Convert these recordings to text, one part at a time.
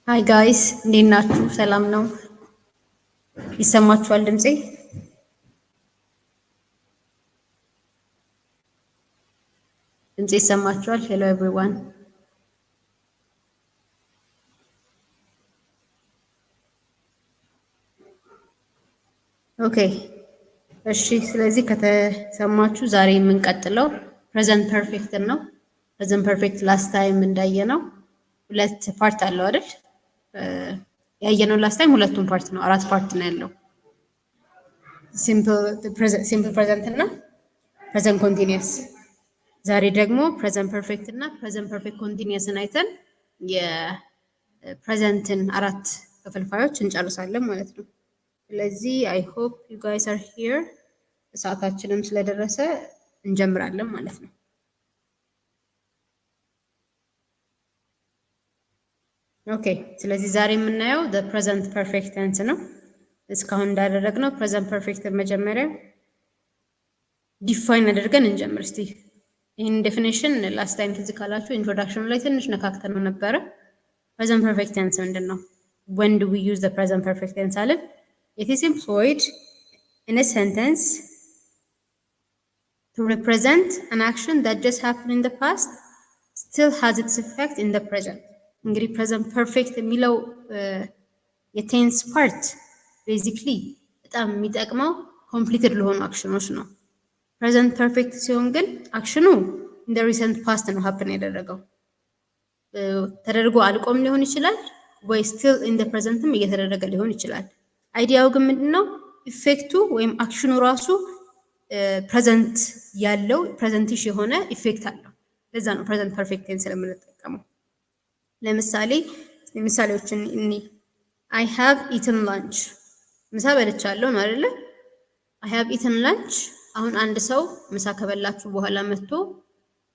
ሃይ ጋይስ እንዴት ናችሁ? ሰላም ነው? ይሰማችኋል ድምጼ? ድምጼ ይሰማችኋል? ሄሎ ኤቭሪዋን። ኦኬ እሺ። ስለዚህ ከተሰማችሁ ዛሬ የምንቀጥለው ፕሬዘንት ፐርፌክትን ነው። ፕሬዘንት ፐርፌክት ላስት ታይም እንዳየነው ሁለት ፓርት አለው አይደል? ያየነው ላስት ታይም ሁለቱም ፓርት ነው፣ አራት ፓርት ነው ያለው። ሲምፕል ፕሬዘንት እና ፕሬዘንት ኮንቲኒየስ። ዛሬ ደግሞ ፕሬዘንት ፐርፌክት እና ፕሬዘንት ፐርፌክት ኮንቲኒየስን አይተን የፕሬዘንትን አራት ክፍልፋዮች እንጨርሳለን ማለት ነው። ስለዚህ አይ ሆፕ ዩ ጋይስ አር ሂር። ሰዓታችንም ስለደረሰ እንጀምራለን ማለት ነው። ኦኬ ስለዚህ ዛሬ የምናየው the present perfect tense ነው። እስካሁን እንዳደረግነው present perfect መጀመሪያ ዲፋይን አድርገን እንጀምር እስቲ። ይህን ዴፊኒሽን ላስት ታይም ትዝ ካላችሁ ኢንትሮዳክሽኑ ላይ ትንሽ ነካክተነው ነበረ። present perfect tense ምንድን ነው? when do we use the present perfect tense አለን? It is employed in a sentence to represent an action that just happened in the past still has its effect in the present. እንግዲህ ፕሬዘንት ፐርፌክት የሚለው የቴንስ ፓርት ቤዚክሊ በጣም የሚጠቅመው ኮምፕሊትድ ለሆኑ አክሽኖች ነው። ፕሬዘንት ፐርፌክት ሲሆን ግን አክሽኑ እንደ ሪሰንት ፓስት ነው ሀፕን ያደረገው፣ ተደርጎ አልቆም ሊሆን ይችላል ወይ ስቲል ኢን ዘ ፕሬዘንትም እየተደረገ ሊሆን ይችላል። አይዲያው ግን ምንድነው? ኢፌክቱ ወይም አክሽኑ ራሱ ፕሬዘንት ያለው ፕሬዘንቲሽ የሆነ ኢፌክት አለው። ለዛ ነው ፕሬዘንት ፐርፌክት ቴንስ ስለምንጠቀመው። ለምሳሌ ምሳሌዎችን እኒ I have eaten lunch ምሳ በልቻለሁ ነው አይደለ? I have eaten lunch። አሁን አንድ ሰው ምሳ ከበላችሁ በኋላ መጥቶ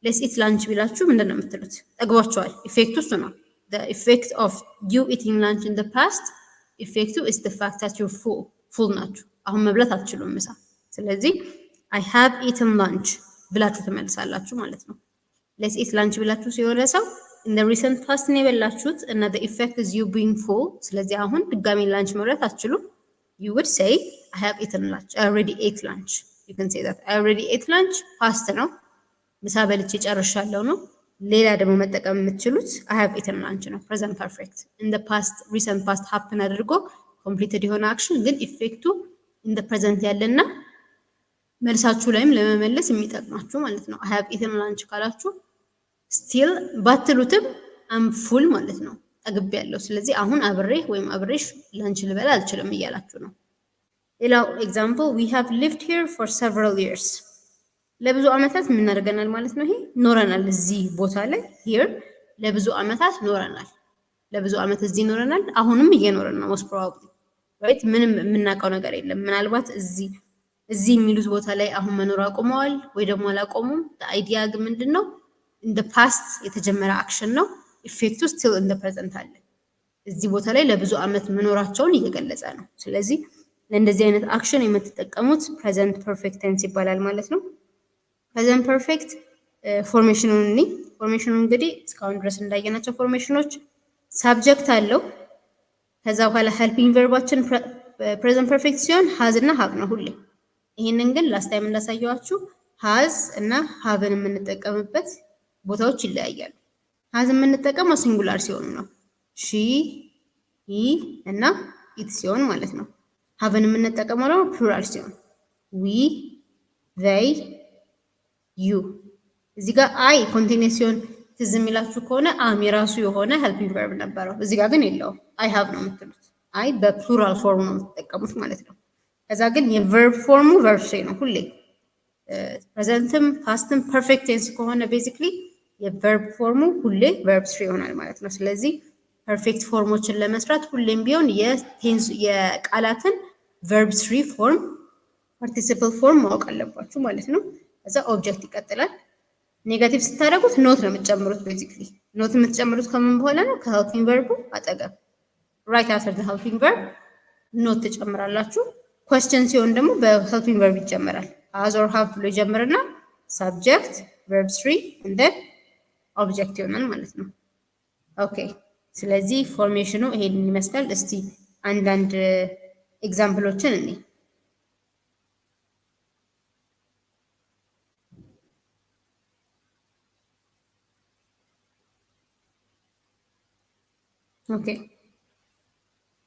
let's eat lunch ቢላችሁ ምንድን ነው የምትሉት? ጠግቧችኋል። ኢፌክቱ እሱ ነው። the effect of you eating lunch in the past ኢፌክቱ is the fact that you're full ናችሁ። አሁን መብላት አትችሉም ምሳ። ስለዚህ I have eaten lunch ብላችሁ ትመልሳላችሁ ማለት ነው። let's eat lunch ብላችሁ ሲሆነ ሰው in the recent past ነው የበላችሁት እና the effect is you being full። ስለዚህ አሁን ድጋሚ ላንች መብላት አትችሉም። you would say I have eaten lunch, I already ate lunch. you can say that I already ate lunch past ነው፣ ምሳ በልቼ ጨርሻለሁ ነው። ሌላ ደግሞ መጠቀም የምትችሉት I have eaten lunch ነው። present perfect in the past recent past happen አድርጎ completed የሆነ አክሽን ግን ኢፌክቱ in the present ያለና መልሳችሁ ላይም ለመመለስ የሚጠቅማችሁ ማለት ነው። I have eaten lunch ካላችሁ ስቲል ባትሉትም አም ፉል ማለት ነው፣ ጠግቤያለሁ። ስለዚህ አሁን አብሬህ ወይም አብሬሽ ላንች ልበላ አልችልም እያላችሁ ነው። ሌላው ኤግዛምፕል we have lived here for several years። ለብዙ ዓመታት ምን አድርገናል ማለት ነው? ይሄ ኖረናል እዚህ ቦታ ላይ here ለብዙ ዓመታት ኖረናል። ለብዙ ዓመት እዚህ ኖረናል፣ አሁንም እየኖረን ነው most probably right። ምንም የምናውቀው ነገር የለም። ምናልባት እዚህ የሚሉት ቦታ ላይ አሁን መኖር አቆመዋል ወይ ደግሞ አላቆሙም። አይዲያ ግን ምንድነው? in the past የተጀመረ አክሽን ነው። ኢፌክቱ still in the present አለ። እዚህ ቦታ ላይ ለብዙ ዓመት መኖራቸውን እየገለጸ ነው። ስለዚህ ለእንደዚህ አይነት አክሽን የምትጠቀሙት present perfect tense ይባላል ማለት ነው። present perfect ፎርሜሽኑን እኔ ፎርሜሽኑ እንግዲህ እስካሁን ድረስ እንዳየናቸው ፎርሜሽኖች ሳብጀክት አለው። ከዛ በኋላ ሄልፒንግ ቨርባችን present perfect ሲሆን has እና have ነው ሁሌ። ይሄንን ግን ላስት ታይም እንዳሳየዋችሁ has እና haveን የምንጠቀምበት ቦታዎች ይለያያሉ። has የምንጠቀመው ሲንጉላር ሲሆን ነው፣ she he እና it ሲሆን ማለት ነው። haveን የምንጠቀመው ደግሞ ፕሉራል ሲሆን we they you። እዚህ ጋር አይ ኮንቲኒየስ ሲሆን ትዝ የሚላችሁ ከሆነ አም የራሱ የሆነ ሄልፒንግ ቨርብ ነበረው። እዚህ ጋር ግን የለውም። አይ ሃቭ ነው የምትሉት። አይ በፕሉራል ፎርም ነው የምትጠቀሙት ማለት ነው። ከዛ ግን የቨርብ ፎርሙ ቨርብ ስሪ ነው ሁሌ። ፕሬዘንትም ፓስትም ፐርፌክት ቴንስ ከሆነ ቤዚክሊ የቨርብ ፎርሙ ሁሌ ቨርብ ስሪ ይሆናል ማለት ነው። ስለዚህ ፐርፌክት ፎርሞችን ለመስራት ሁሌም ቢሆን የቃላትን ቨርብ ስሪ ፎርም ፓርቲሲፕል ፎርም ማወቅ አለባችሁ ማለት ነው። ከዛ ኦብጀክት ይቀጥላል። ኔጋቲቭ ስታደርጉት ኖት ነው የምትጨምሩት። ቤዚክሊ ኖት የምትጨምሩት ከምን በኋላ ነው? ከሄልፒንግ ቨርቡ አጠገብ ራይት አፍተር ዘ ሄልፒንግ ቨርብ ኖት ትጨምራላችሁ። ኩዌስችን ሲሆን ደግሞ በሄልፒንግ ቨርብ ይጀምራል። ሃዝ ኦር ሃቭ ብሎ ይጀምርና ሳብጀክት ቨርብ ስሪ እንደ ኦብጀክት ይሆናል ማለት ነው። ኦኬ ስለዚህ ፎርሜሽኑ ይሄንን ይመስላል። እስቲ አንዳንድ ኤግዛምፕሎችን እኔ ኦኬ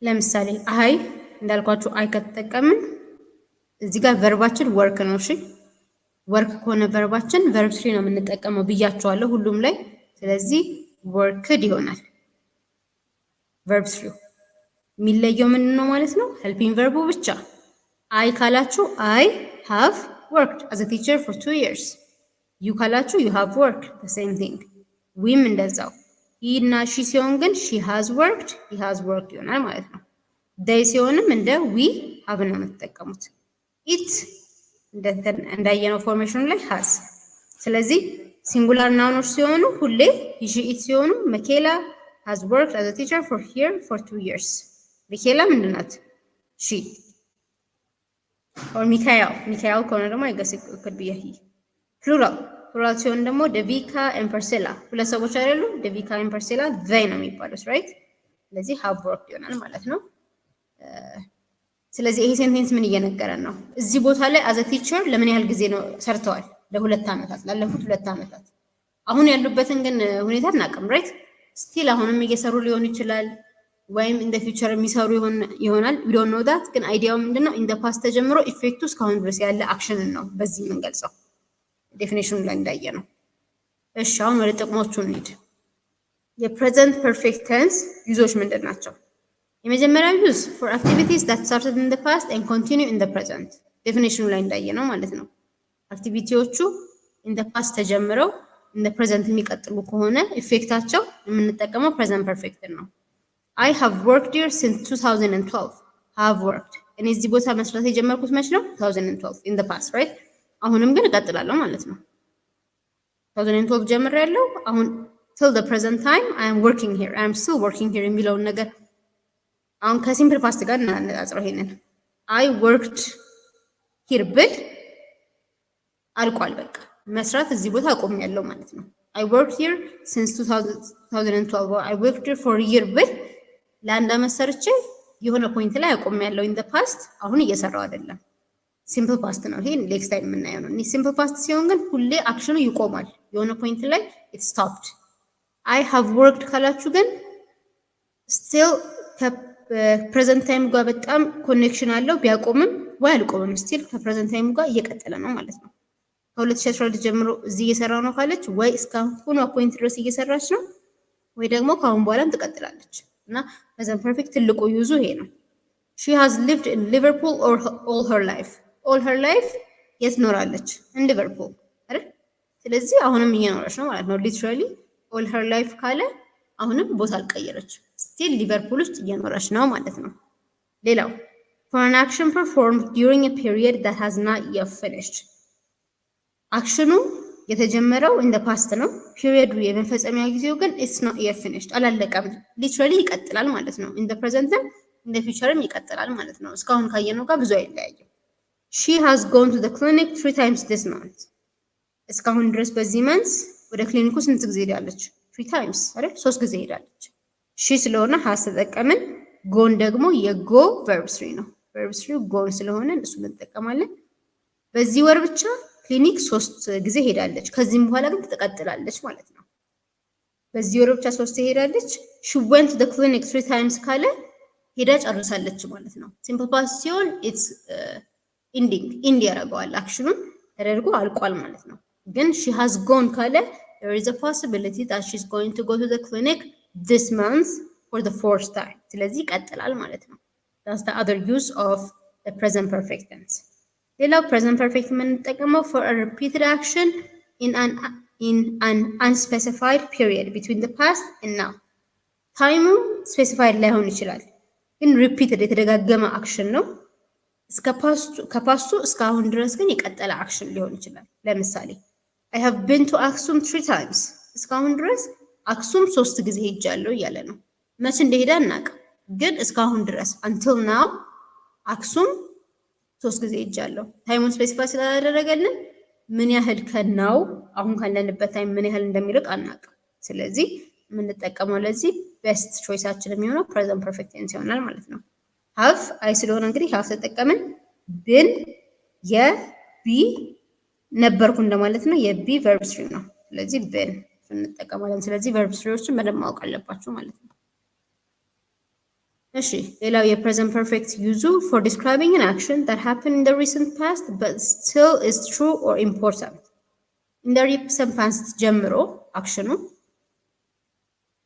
ለምሳሌ አይ እንዳልኳችሁ አይ ከተጠቀምን እዚህ ጋር ቨርባችን ወርክ ነው። እሺ ወርክ ከሆነ ቨርባችን ቨርብ ስሪ ነው የምንጠቀመው ብያቸዋለሁ ሁሉም ላይ። ስለዚህ ወርክድ ይሆናል ቨርብ ስሪ። የሚለየው ምን ነው ማለት ነው? ሄልፒንግ ቨርቡ ብቻ። አይ ካላችሁ አይ ሃቭ ወርክድ አዝ አ ቲቸር ፎር 2 years። ዩ ካላችሁ ዩ ሃቭ ወርክድ ዘ ሴም ቲንግ። ዊም እንደዛው። ሂ እና ሺ ሲሆን ግን ሺ ሃዝ ወርክድ ሂ ሃዝ ወርክድ ይሆናል ማለት ነው። ዴይ ሲሆንም እንደ ዊ ሃቭ ነው የምትጠቀሙት። ኢት እንዳየነው ፎርሜሽኑ ላይ ሃዝ። ስለዚህ ሲንጉላር ናውኖች ሲሆኑ ሁሌ ሂ ሺ ኢት ሲሆኑ መኬላ ሃዝ ወርክድ አዝ አ ቲቸር ፎር ሂር ፎር 2 years። ሚኬላ ምንድን ናት? ሺ ኦር ሚካኤል ከሆነ ደግሞ አይገስ could be a he። ፕሉራል ሲሆን ደግሞ ደቪካ ኤንድ ፐርሴላ ሁለት ሰዎች አይደሉም? ደቪካ ኤንድ ፐርሴላ ዘይ ነው የሚባሉት ራይት። ስለዚህ ሃቭ ወርክድ ይሆናል ማለት ነው። ስለዚህ ይሄ ሴንቴንስ ምን እየነገረን ነው? እዚህ ቦታ ላይ አዘ ቲቸር ለምን ያህል ጊዜ ነው ሰርተዋል? ለ2 ዓመታት፣ ላለፉት 2 ዓመታት። አሁን ያሉበትን ግን ሁኔታ እናቅም ራይት። ስቲል አሁንም እየሰሩ ሊሆን ይችላል ወይም ኢን ዘ ፊውቸር የሚሰሩ ይሆናል። ዊ ዶንት ኖ ዳት። ግን አይዲያው ምንድነው? ኢን ዘ ፓስት ተጀምሮ ኢፌክቱ እስካሁን ድረስ ያለ አክሽንን ነው በዚህ የምንገልጸው ዴፊኒሽኑ ላይ እንዳየ ነው። እሺ አሁን ወደ ጥቅሞቹ እንሂድ። የፕሬዘንት ፐርፌክት ቴንስ ዩዞች ምንድን ናቸው? የመጀመሪያው ዩዝ ፎር አክቲቪቲስ ዳት ስታርትድ ኢን ዘ ፓስት ኤንድ ኮንቲኒው ኢን ዘ ፕሬዘንት ዴፊኒሽኑ ላይ እንዳየ ነው ማለት ነው። አክቲቪቲዎቹ ኢን ዘ ፓስት ተጀምረው ኢን ዘ ፕሬዘንት የሚቀጥሉ ከሆነ ኢፌክታቸው የምንጠቀመው ፕሬዘንት ፐርፌክትን ነው። I have worked here since 2012 have worked እኔ እዚህ ቦታ መስራት የጀመርኩት መች ነው? 2012 in the past right። አሁንም ግን እቀጥላለሁ ማለት ነው። 2012 ጀምሬያለሁ። አሁን till the present time I am working here I am still working here የሚለውን ነገር አሁን ከሲምፕል ፓስት ጋር እናነጻጽረው። ይሄንን I worked here ብል አልቋል፣ በቃ መስራት እዚህ ቦታ አቆሚያለሁ ማለት ነው። I worked here since 2012 I worked here for a year ብል ለአንድ ዓመት ሰርቼ የሆነ ፖይንት ላይ አቆሚያለሁ in the past አሁን እየሰራው አይደለም። ሲምፕል ፓስት ነው ይሄ። ኔክስት ታይም የምናየው ነው። ሲምፕል ፓስት ሲሆን ግን ሁሌ አክሽኑ ይቆማል የሆነ ፖይንት ላይ it stopped። I have worked ካላችሁ ግን still ከፕሬዘንት ታይም ጋር በጣም ኮኔክሽን አለው። ቢያቆምም ወይ አልቆምም ስቲል ከፕሬዘንት ታይም ጋር እየቀጠለ ነው ማለት ነው። ከ2012 ጀምሮ እዚህ እየሰራው ነው ካለች ወይ እስካሁን ፖይንት ድረስ እየሰራች ነው ወይ ደግሞ ከአሁን በኋላም ትቀጥላለች። እና ፕሬዘንት ፐርፌክት ትልቁ ዩዙ ይሄ ነው። she has lived in Liverpool all her life all her life የት ኖራለች? in Liverpool አይደል? ስለዚህ አሁንም እየኖረች ነው ማለት ነው። ሊትራሊ all her life ካለ አሁንም ቦታ አልቀየረች፣ ስቲል ሊቨርፑል ውስጥ እየኖረች ነው ማለት ነው። ሌላው for an action performed during a period that has not yet finished አክሽኑ የተጀመረው in the past ነው። ፒሪየዱ የመፈጸሚያ ጊዜው ግን it's not yet finished አላለቀም። ሊትራሊ ይቀጥላል ማለት ነው። in the present in the futureም ይቀጥላል ማለት ነው። እስካሁን ካየነው ጋር ብዙ አይለያይም። she has gone to the clinic 3 times this month እስካሁን ድረስ በዚህ መንስ ወደ ክሊኒኩ ስንት ጊዜ ሄዳለች? 3 times አይደል? 3 ጊዜ ሄዳለች። she ስለሆነ has ተጠቀምን። ጎን ደግሞ የጎ verb 3 ነው። verb 3 ጎን ስለሆነ እሱ እንጠቀማለን። በዚህ ወር ብቻ ክሊኒክ 3 ጊዜ ሄዳለች። ከዚህም በኋላ ግን ትቀጥላለች ማለት ነው። በዚህ ወር ብቻ 3 ሄዳለች። she went to the clinic 3 times ካለ ሄዳ ጨርሳለች ማለት ነው። ሲምፕል ፓስት ሲሆን it's ኢንድ ያደርገዋል፣ አክሽኑን ተደርጎ አልቋል ማለት ነው። ግን she has gone ካለ there is a possibility that she's going to go to the clinic this month for the 4th time ስለዚህ ይቀጥላል ማለት ነው። that's the other use of the present perfect tense። ሌላው present perfect የምንጠቀመው for a repeated action in an unspecified period between the past and now ታይሙ ስፔሲፋይድ ላይሆን ይችላል፣ ግን repeated የተደጋገመ አክሽን ነው። ከፓስቱ እስካሁን ድረስ ግን የቀጠለ አክሽን ሊሆን ይችላል። ለምሳሌ I have been to Aksum 3 times እስካሁን ድረስ አክሱም 3 ጊዜ ሄጃለሁ እያለ ነው። መቼ እንደሄደ አናውቅም፣ ግን እስካሁን ድረስ until now አክሱም 3 ጊዜ ሄጃለሁ። ታይሙን ስፔሲፋይ ስላደረገልን ምን ያህል ከናው አሁን ካለንበት ታይም ምን ያህል እንደሚርቅ አናውቅም። ስለዚህ የምንጠቀመው ለዚህ ቤስት ቾይሳችን የሚሆነው ፕሬዘንት ፐርፌክት ቴንስ ይሆናል ማለት ነው። ሀቭ አይ ስለሆነ እንግዲህ ሀቭ ተጠቀምን። ብን የቢ ነበርኩ እንደማለት ነው። የቢ ቨርብ ስሪ ነው። ስለዚህ ብን እንጠቀማለን። ስለዚህ ቨርብ ስሪዎችን በደንብ ማወቅ አለባችሁ ማለት ነው። እሺ ሌላው የፕሬዘንት ፐርፌክት ዩዙ ፎር ዲስክራይቢንግ አን አክሽን that happened in the recent past but still is true or important in the recent past ጀምሮ አክሽኑ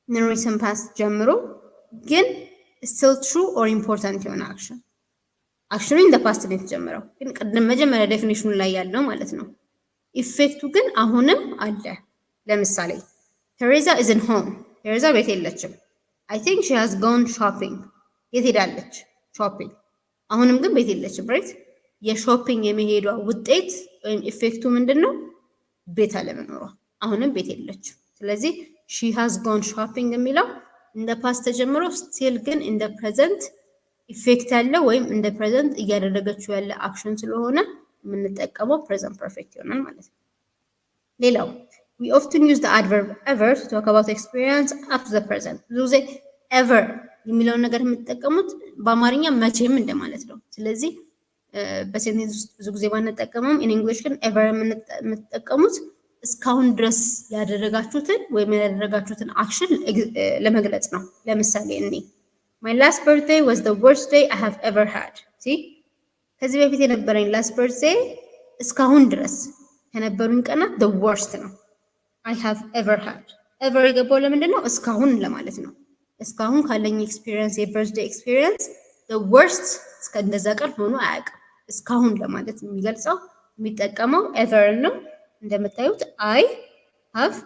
in the recent past ጀምሮ ግን still true or important የሆነ አክሽኑ in the past ነው የተጀመረው ግን ቅድም መጀመሪያ ዴፊኒሽኑ ላይ ያለው ማለት ነው። ኢፌክቱ ግን አሁንም አለ። ለምሳሌ ቴሬዛ isn't home ቴሬዛ ቤት የለችም። I think she has gone shopping የት ሄዳለች? ሾፒንግ። አሁንም ግን ቤት የለችም። ራይት የሾፒንግ የመሄዷ ውጤት ወይም ኢፌክቱ ምንድነው? ቤት አለመኖሯ። አሁንም ቤት የለችም። ስለዚህ she has gone shopping የሚለው እንደ ፓስት ተጀምሮ ስቲል ግን እንደ ፕሬዘንት ኢፌክት ያለው ወይም እንደ ፕሬዘንት እያደረገችው ያለ አክሽን ስለሆነ የምንጠቀመው ፕሬዘንት ፐርፌክት ይሆናል ማለት ነው። ሌላው we often use the adverb ever to talk about experience up to the present ብዙ ጊዜ ever የሚለውን ነገር የምትጠቀሙት በአማርኛ መቼም እንደማለት ነው። ስለዚህ በሴንቴንስ ውስጥ ብዙ ጊዜ ባንጠቀመውም ኢን እንግሊሽ ግን ኤቨር የምትጠቀሙት እስካሁን ድረስ ያደረጋችሁትን ወይም ያደረጋችሁትን አክሽን ለመግለጽ ነው። ለምሳሌ እኔ my last birthday was the worst day I have ever had see ከዚህ በፊት የነበረኝ last birthday እስካሁን ድረስ ከነበሩኝ ቀናት the worst ነው። I have ever had ever የገባው ለምንድን ነው? እስካሁን ለማለት ነው። እስካሁን ካለኝ ኤክስፒሪየንስ የበርዝዴይ ኤክስፒሪየንስ the worst እስከ እንደዛ ቀን ሆኖ አያውቅም። እስካሁን ለማለት የሚገልጸው የሚጠቀመው ever ነው። እንደምታዩት I have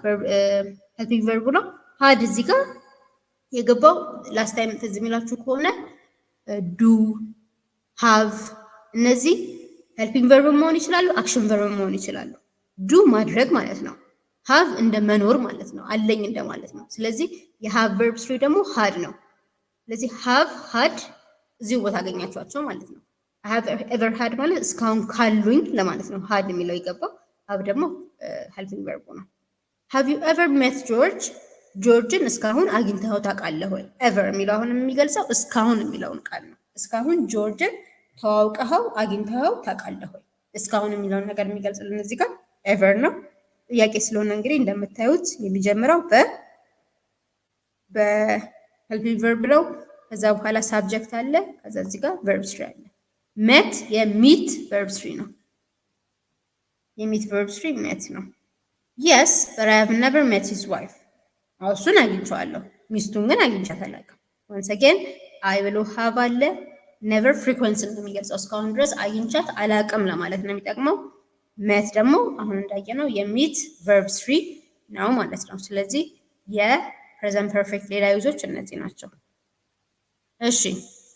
helping verb ነው። had እዚህ ጋር የገባው ላስት ታይም ትዝ የሚላችሁ ከሆነ do have እነዚህ helping verb መሆን ይችላሉ፣ action verb መሆን ይችላሉ። do ማድረግ ማለት ነው። have እንደ መኖር ማለት ነው፣ አለኝ እንደማለት ነው። ስለዚህ የሃቭ verb 3 ደግሞ had ነው። ስለዚህ have had እዚሁ ቦታ አገኛችኋቸው ማለት ነው። I have ever had ማለት እስካሁን ካሉኝ ለማለት ነው። had የሚለው ይገባው። have ደግሞ helping verb ነው። have you ever met George ጆርጅን እስካሁን አግኝተኸው ታውቃለህ ወይ? ever የሚለው አሁን የሚገልጸው እስካሁን የሚለውን ቃል ነው። እስካሁን ጆርጅን ተዋውቀኸው አግኝተኸው ታውቃለህ ወይ? እስካሁን የሚለውን ነገር የሚገልጽልን እዚህ ጋር ever ነው። ጥያቄ ስለሆነ እንግዲህ እንደምታዩት የሚጀምረው በሄልፒንግ ቨርብ ነው። ከዛ በኋላ ሳብጀክት አለ። ከዛ እዚህ ጋር ቨርብ ስሪ አለ። ሜት የሚት ቨርብ ስሪ ነው። የሚት ቨርብ ስሪ ሜት ነው። yes but I have never met his wife እሱን አግኝቼዋለሁ ሚስቱን ግን አግኝቻት አላውቅም። once again I ብሎ have አለ። never frequency ነው የሚገልጸው። እስካሁን ድረስ አግኝቻት አላውቅም ለማለት ነው የሚጠቅመው። ሜት ደግሞ አሁን እንዳየነው የሚት ቨርብ ስሪ ነው ማለት ነው። ስለዚህ የፕሬዘንት ፐርፌክት ሌላ ዩዞች እነዚህ ናቸው። እሺ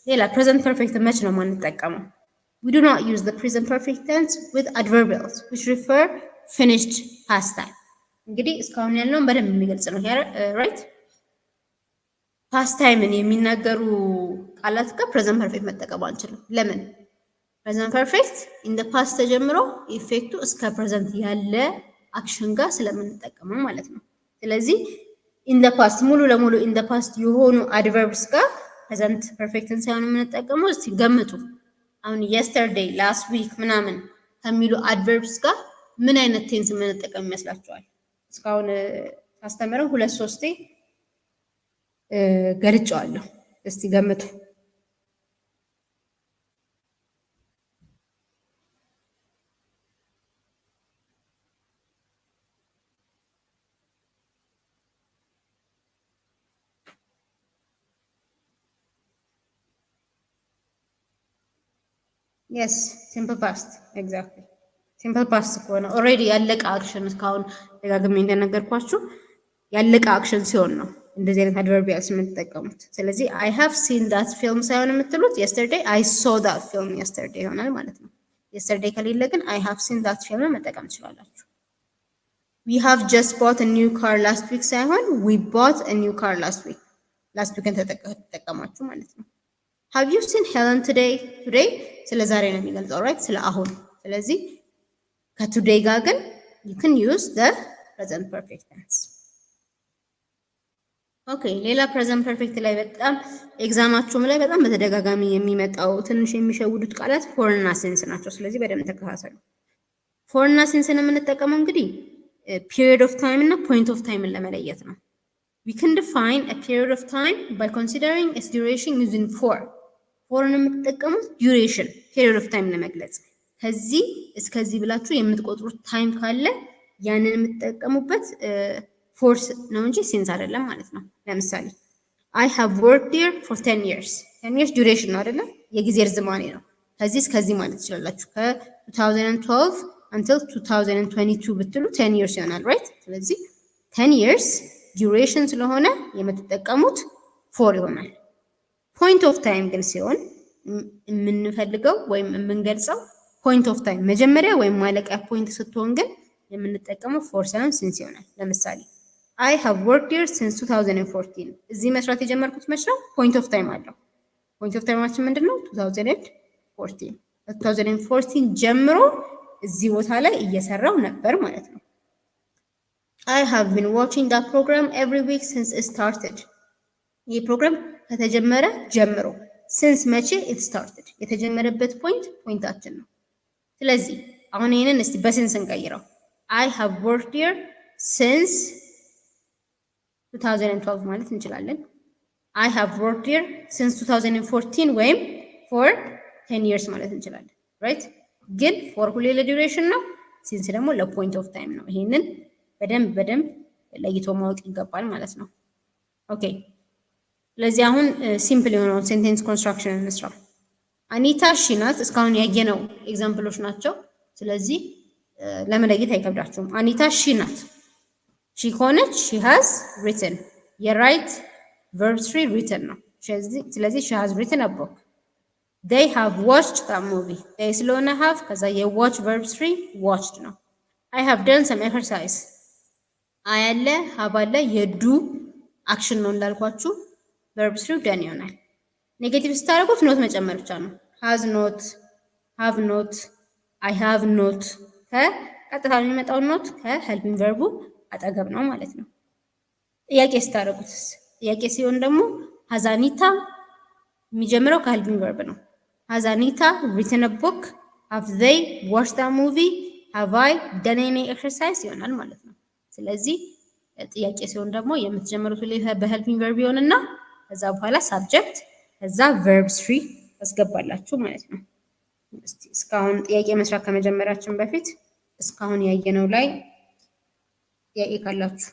ሌላ ፕሬዘንት ፐርፌክት መች ነው የማንጠቀመው? we do not use the present perfect tense with adverbials which refer finished past time እንግዲህ እስካሁን ያለውን በደንብ የሚገልጽ ነው ራይት። ፓስት ታይምን የሚናገሩ ቃላት ጋር ፕሬዘንት ፐርፌክት መጠቀም አንችልም። ለምን? ፕሬዘንት ፐርፌክት ኢን ዘ ፓስት ተጀምሮ ኢፌክቱ እስከ ፕሬዘንት ያለ አክሽን ጋር ስለምንጠቀመው ማለት ነው። ስለዚህ ኢን ዘ ፓስት ሙሉ ለሙሉ ኢን ዘ ፓስት የሆኑ አድቨርብስ ጋር ፕሬዘንት ፐርፌክትን ሳይሆን የምንጠቀመው እስቲ ገምቱ። አሁን የስተርዴይ ላስት ዊክ ምናምን ከሚሉ አድቨርብስ ጋር ምን አይነት ቴንስ የምንጠቀም ይመስላችኋል? እስካሁን ሳስተምረው 2-3 ገልጫዋለሁ። እስቲ ገምቱ። yes simple past exactly ሲምፕል ፓስት ከሆነ ኦልሬዲ ያለቀ አክሽን እስካሁን ደጋግሜ እንደነገርኳችሁ ያለቀ አክሽን ሲሆን ነው እንደዚህ አይነት አድቨርቢያልስ የምትጠቀሙት። ስለዚህ I have seen that film ሳይሆን የምትሉት yesterday I saw that film yesterday ይሆናል ማለት ነው። yesterday ከሌለ ግን I have seen that film መጠቀም ትችላላችሁ። we have just bought a new car last week ሳይሆን we bought a new car last week ተጠቀማችሁ ማለት ነው። have you seen Helen today ስለ ዛሬ ነው የሚገልጸው ራይት፣ ስለ አሁን። ስለዚህ ከቱዴይ ጋር ግን you can use the present perfect tense ኦኬ ሌላ ፕሬዘንት ፐርፌክት ላይ በጣም ኤግዛማችሁም ላይ በጣም በተደጋጋሚ የሚመጣው ትንሽ የሚሸውዱት ቃላት ፎር እና ሲንስ ናቸው። ስለዚህ በደንብ ተከታተሉ። ፎር እና ሲንስን የምንጠቀመው እንግዲህ ፒሪየድ ኦፍ ታይም እና ፖይንት ኦፍ ታይምን ለመለየት ነው። we can define a period of time by considering its duration using for ፎርን የምትጠቀሙት ዱሬሽን ፔሪድ ኦፍ ታይም ለመግለጽ ከዚህ እስከዚህ ብላችሁ የምትቆጥሩት ታይም ካለ ያንን የምትጠቀሙበት ፎርስ ነው እንጂ ሲንስ አይደለም ማለት ነው። ለምሳሌ I have worked there for 10 years 10 years ዱሬሽን ነው አይደለም፣ የጊዜ ርዝማኔ ነው። ከዚህ እስከዚህ ማለት ትችላላችሁ። ከ2012 until 2022 ብትሉ 10 years ይሆናል ራይት። ስለዚህ 10 years ዱሬሽን ስለሆነ የምትጠቀሙት ፎር ይሆናል። ፖይንት ኦፍ ታይም ግን ሲሆን የምንፈልገው ወይም የምንገልጸው ፖይንት ኦፍ ታይም መጀመሪያ ወይም ማለቂያ ፖይንት ስትሆን ግን የምንጠቀመው ፎር ሳይሆን ሲንስ ይሆናል። ለምሳሌ I have worked here since 2014 እዚህ መስራት የጀመርኩት መች ነው? ፖይንት ኦፍ ታይም አለው። ፖይንት ኦፍ ታይማችን ምንድን ነው? 2014 ጀምሮ እዚህ ቦታ ላይ እየሰራው ነበር ማለት ነው። I have been watching that program every week since it started ይህ ፕሮግራም ከተጀመረ ጀምሮ since መቼ it started የተጀመረበት ፖይንታችን ነው። ስለዚህ አሁን ይሄንን እስቲ በሲንስ እንቀይረው። I have worked here since 2012 ማለት እንችላለን። I have worked here since 2014 ወይም for 10 years ማለት እንችላለን right። ግን for ሁሌ ለዱሬሽን ነው፣ ሲንስ ደግሞ ለፖይንት ኦፍ ታይም ነው። ይሄንን በደንብ ለይቶ ማወቅ ይገባል ማለት ነው። ኦኬ ስለዚህ አሁን ሲምፕል የሆነውን ሴንቴንስ ኮንስትራክሽን እንስራ። አኒታ ሺ ናት። እስካሁን ያየነው ኤግዛምፕሎች ናቸው። ስለዚህ ለመለየት አይከብዳችሁም። አኒታ ሺ ናት። ሺ ከሆነች ሺ ሃዝ ሪትን የራይት ቨርብ ትሪ ሪትን ነው። ስለዚህ ሺ ሃዝ ሪትን አ ቡክ። they have watched that movie they ስለሆነ have ከዛ የዋች ቨርብ ትሪ watched ነው። I have done some exercise አያለ ሀባለ የዱ አክሽን ነው እንዳልኳችሁ ቨርብ ትሪው ደን ይሆናል። ኔጌቲቭ ስታደርጉት ኖት መጨመር ብቻ ነው። ሃዝ ኖት፣ ሃቭ ኖት፣ አይ ሃቭ ኖት ከቀጥታ የሚመጣው ኖት ከሄልፒንግ ቨርቡ አጠገብ ነው ማለት ነው። ጥያቄ ስታደርጉትስ ጥያቄ ሲሆን ደግሞ ሃዛኒታ የሚጀምረው ከሄልፒንግ ቨርብ ነው። ሃዛኒታ ሪትን አ ቡክ፣ ሃቭ ዜይ ዋችድ አ ሙቪ፣ ሃቭ አይ ደን ኤኒ ኤክሰርሳይዝ ይሆናል ማለት ነው። ስለዚህ ጥያቄ ሲሆን ደግሞ የምትጀምሩት በሄልፒንግ ቨርብ ይሆንና ከዛ በኋላ ሳብጀክት ከዛ ቨርብ ትሪ ታስገባላችሁ ማለት ነው። እስካሁን ጥያቄ መስራት ከመጀመራችን በፊት እስካሁን ያየነው ላይ ጥያቄ ካላችሁ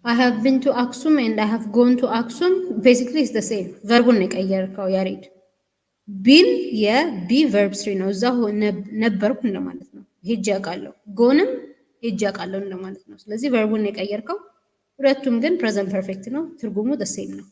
I have been to Aksum and I have gone to Aksum basically is the same ቨርቡን የቀየርከው ያሬድ። ቢን የቢ ቨርብ ትሪ ነው። እዛ ነበርኩ እንደማለት ነው። ሄጄ አውቃለሁ። ጎንም ሄጄ አውቃለሁ እንደማለት ነው። ስለዚህ ቨርቡን የቀየርከው። ሁለቱም ግን ፕሬዘንት ፐርፌክት ነው። ትርጉሙ the same ነው።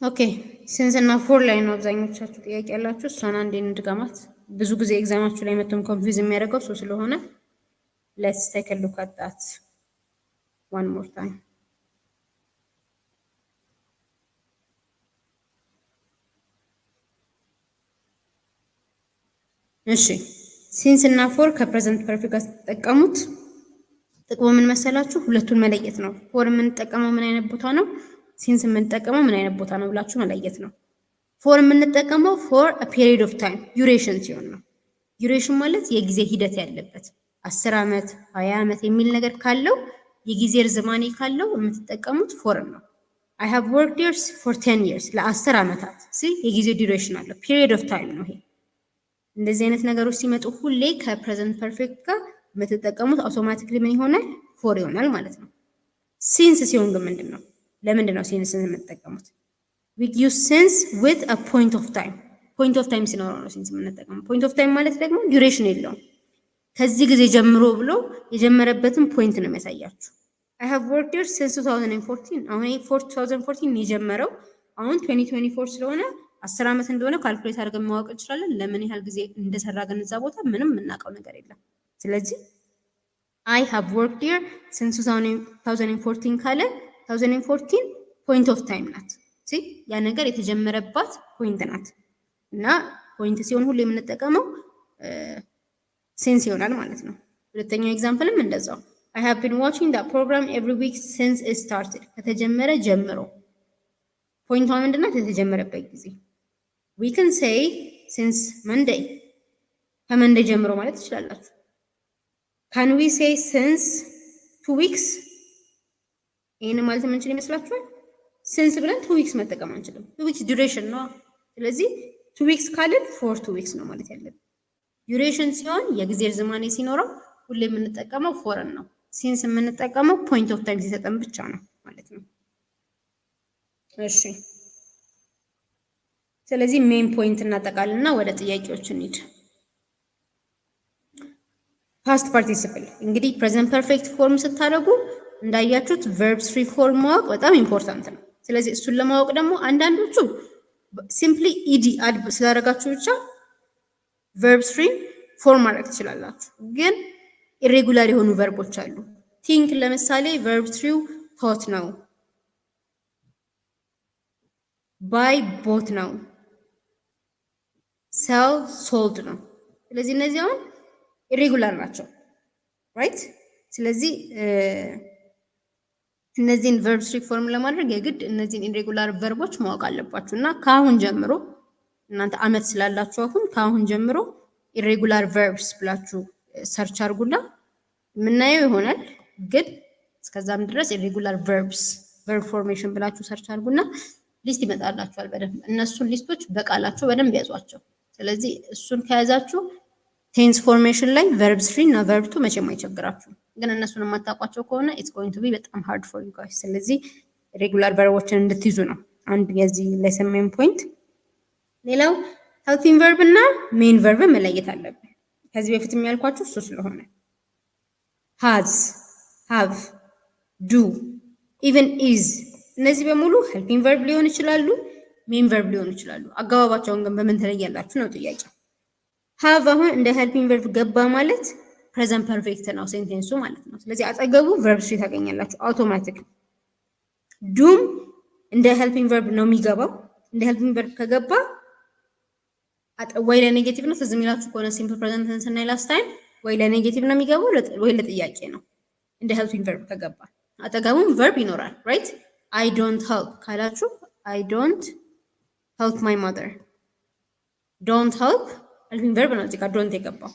ኦኬ ሲንስ እና ፎር ላይ ነው አብዛኞቻችሁ ጥያቄ ያላችሁ። እሷን አንዴ እንድገማት። ብዙ ጊዜ ኤግዛማችሁ ላይ መጥቶም ኮንፊውዝ የሚያደርገው እሱ ስለሆነ ሌትስ ቴክ a look at that one more time. እሺ ሲንስ እና ፎር ከፕሬዘንት ፐርፌክት ጋር ስትጠቀሙት ጥቅሙ ምን መሰላችሁ? ሁለቱን መለየት ነው። ፎር የምንጠቀመው ምን አይነት ቦታ ነው፣ ሲንስ የምንጠቀመው ምን አይነት ቦታ ነው ብላችሁ መለየት ነው። ፎር የምንጠቀመው ፎር ፔሪድ ኦፍ ታይም ዱሬሽን ሲሆን ነው። ዱሬሽን ማለት የጊዜ ሂደት ያለበት 10 ዓመት 20 ዓመት የሚል ነገር ካለው የጊዜ ርዝማኔ ካለው የምትጠቀሙት ፎር ነው። I have worked here for 10 years ለ10 ዓመታት የጊዜ ዱሬሽን አለው። ፔሪድ ኦፍ ታይም ነው ይሄ። እንደዚህ አይነት ነገሮች ሲመጡ ሁሌ ከፕሬዘንት ፐርፌክት ጋር የምትጠቀሙት አውቶማቲክሊ ምን ይሆናል? ፎር ይሆናል ማለት ነው። ሲንስ ሲሆን ግን ምንድን ነው? ለምንድን ነው ሲንስን የምትጠቀሙት? we use since with a point of time ፖይንት ኦፍ ታይም ሲኖረው ነው ሲንስ የምንጠቀመው። ፖይንት ኦፍ ታይም ማለት ደግሞ ዱሬሽን የለውም። ከዚህ ጊዜ ጀምሮ ብሎ የጀመረበትን ፖይንት ነው የሚያሳያችሁ። I have worked here since 2014 አሁን 2014 የጀመረው አሁን 2024 ስለሆነ 10 ዓመት እንደሆነ ካልኩሌት አድርገን ማወቅ እንችላለን። ለምን ያህል ጊዜ እንደሰራ ግን እዛ ቦታ ምንም የምናውቀው ነገር የለም። ስለዚህ I have worked here since 2014 ካለ 2014 ፖይንት ኦፍ ታይም ናት። ያ ነገር የተጀመረባት ፖይንት ናት እና ፖይንት ሲሆን ሁሉ የምንጠቀመው ሲንስ ይሆናል ማለት ነው። ሁለተኛው ኤግዛምፕልም እንደዛው I have been watching that program every week since it started ከተጀመረ ጀምሮ ፖይንቷ ምንድናት? የተጀመረበት ጊዜ we can say since Monday ከመንዴይ ጀምሮ ማለት ትችላላችሁ። can we say since 2 weeks ይሄን ማለት የምንችል ይመስላችኋል? since ብለን 2 weeks መጠቀም አንችልም። 2 weeks ዱሬሽን ነው። ስለዚህ 2 weeks ካልን for 2 weeks ነው ማለት ያለብን። ዱሬሽን ሲሆን የጊዜ ርዝማኔ ሲኖረው ሁሌ የምንጠቀመው ፎርን ነው። ሲንስ የምንጠቀመው ፖይንት ኦፍ ታይም ሲሰጠን ብቻ ነው ማለት ነው። እሺ ስለዚህ ሜን ፖይንት እናጠቃልና ወደ ጥያቄዎች እንሂድ። ፓስት ፓርቲሲፕል እንግዲህ ፕሬዘንት ፐርፌክት ፎርም ስታደርጉ እንዳያችሁት ቨርብ ስሪ ፎርም ማወቅ በጣም ኢምፖርታንት ነው። ስለዚህ እሱን ለማወቅ ደግሞ አንዳንዶቹ ሲምፕሊ ኢዲ አድ ስላደረጋችሁ ብቻ ቨርብ ስሪ ፎርም ማድረግ ትችላላችሁ። ግን ኢሬጉላር የሆኑ ቨርቦች አሉ። ቲንክ ለምሳሌ ቨርብ ስሪው ቶት ነው፣ ባይ ቦት ነው፣ ሰል ሶልድ ነው። ስለዚህ እነዚህ አሁን ኢሬጉላር ናቸው ራይት። ስለዚህ እነዚህን ቨርብ ስሪ ፎርም ለማድረግ የግድ እነዚህን ኢሬጉላር ቨርቦች ማወቅ አለባችሁ እና ከአሁን ጀምሮ እናንተ አመት ስላላችሁ አሁን ከአሁን ጀምሮ ኢሬጉላር ቨርብስ ብላችሁ ሰርች አድርጉና የምናየው ይሆናል። ግን እስከዛም ድረስ ኢሬጉላር ቨርብስ ቨርብ ፎርሜሽን ብላችሁ ሰርች አድርጉና ሊስት ይመጣላችኋል በደንብ። እነሱን ሊስቶች በቃላቸው በደንብ ያዟቸው። ስለዚህ እሱን ከያዛችሁ ቴንስ ፎርሜሽን ላይ ቨርብ ስሪ እና ቨርብ ቱ መቼም አይቸግራችሁም። ግን እነሱን የማታውቋቸው ከሆነ ኢትስ ጎይንግ ቱ ቢ በጣም ሃርድ ፎር ዩ ጋይስ። ስለዚህ ኢሬጉላር ቨርቦችን እንድትይዙ ነው አንድ የዚህ ሌሰን ሜን ፖይንት። ሌላው ሄልፒንግ ቨርብ እና ሜን ቨርብ መለየት አለብን። ከዚህ በፊት የሚያልኳችሁ እሱ ስለሆነ ሃዝ፣ ሃቭ፣ ዱ፣ ኢቨን ኢዝ እነዚህ በሙሉ ሄልፒንግ ቨርብ ሊሆን ይችላሉ፣ ሜን ቨርብ ሊሆኑ ይችላሉ። አገባባቸውን ግን በምን ትለያላችሁ ነው ጥያቄው። ሃቭ አሁን እንደ ሄልፒንግ ቨርብ ገባ ማለት ፕሬዘንት ፐርፌክት ነው ሴንቴንሱ ማለት ነው። ስለዚህ አጠገቡ ቨርብ ስሪ ታገኛላችሁ አውቶማቲክ። ዱም እንደ ሄልፒንግ ቨርብ ነው የሚገባው። እንደ ሄልፒንግ ቨርብ ከገባ ወይ ለኔጌቲቭ ነው። ትዝ የሚላችሁ ከሆነ ሲምፕል ፕሬዘንት ቴንስ እና ላስት ታይም ወይ ለኔጌቲቭ ነው የሚገባው ወይ ለጥያቄ ነው። እንደ ሄልፒንግ ቨርብ ከገባ አጠገቡም ቨርብ ይኖራል ራይት። አይ ዶንት ሄልፕ ካላችሁ አይ ዶንት ሄልፕ ማይ ማዘር። ዶንት ሄልፕ ሄልፒንግ ቨርብ ነው እዚህ ጋር ዶንት የገባው።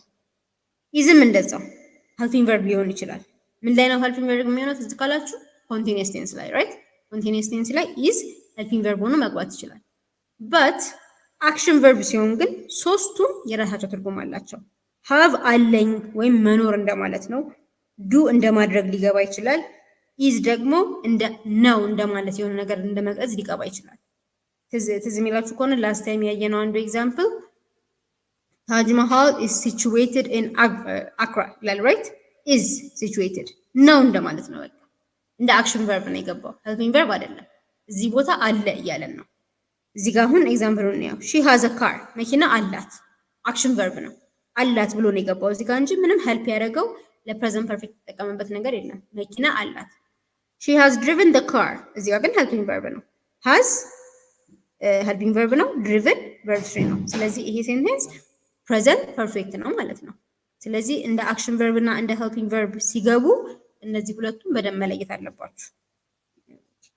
ኢዝም እንደዛው ሄልፒንግ ቨርብ ሊሆን ይችላል። ምን ላይ ነው ሄልፒንግ ቨርብ የሚሆነው ትዝ ካላችሁ? ኮንቲኒየስ ቴንስ ላይ ራይት። ኮንቲኒየስ ቴንስ ላይ ኢዝ ሄልፒንግ ቨርብ ሆኖ መግባት ይችላል። በት አክሽን ቨርብ ሲሆን ግን ሶስቱም የራሳቸው ትርጉም አላቸው። ሃቭ አለኝ ወይም መኖር እንደማለት ነው። ዱ እንደማድረግ ሊገባ ይችላል። ኢዝ ደግሞ እንደ ነው እንደማለት የሆነ ነገር እንደመቅረጽ ሊገባ ይችላል። ትዝ የሚላችሁ ከሆነ ላስት ታይም ያየነው አንዱ ኤግዛምፕል ታጅ መሃል ኢዝ ሲቹዌትድ ኢን አክራ ይላል ራይት። ኢዝ ሲቹዌትድ ነው እንደማለት ነው። በቃ እንደ አክሽን ቨርብ ነው የገባው፣ ሄልፒንግ ቨርብ አይደለም። እዚህ ቦታ አለ እያለን ነው። እዚህ ጋር አሁን ኤግዛምፕሉን ነው። ሺ ሃዝ አ ካር መኪና አላት፣ አክሽን ቨርብ ነው። አላት ብሎ ነው የገባው እዚህ ጋር እንጂ ምንም ሄልፕ ያደረገው ለፕሬዘንት ፐርፌክት የተጠቀመበት ነገር የለም። መኪና አላት። ሺ ሃዝ ድሪቨን ደ ካር እዚህ ጋር ግን ሄልፒንግ ቨርብ ነው። ሃዝ ሄልፒንግ ቨርብ ነው። ድሪቨን ቨርብ ስሪ ነው። ስለዚህ ይሄ ሴንቴንስ ፕሬዘንት ፐርፌክት ነው ማለት ነው። ስለዚህ እንደ አክሽን ቨርብ እና እንደ ሄልፒንግ ቨርብ ሲገቡ እነዚህ ሁለቱም በደንብ መለየት አለባችሁ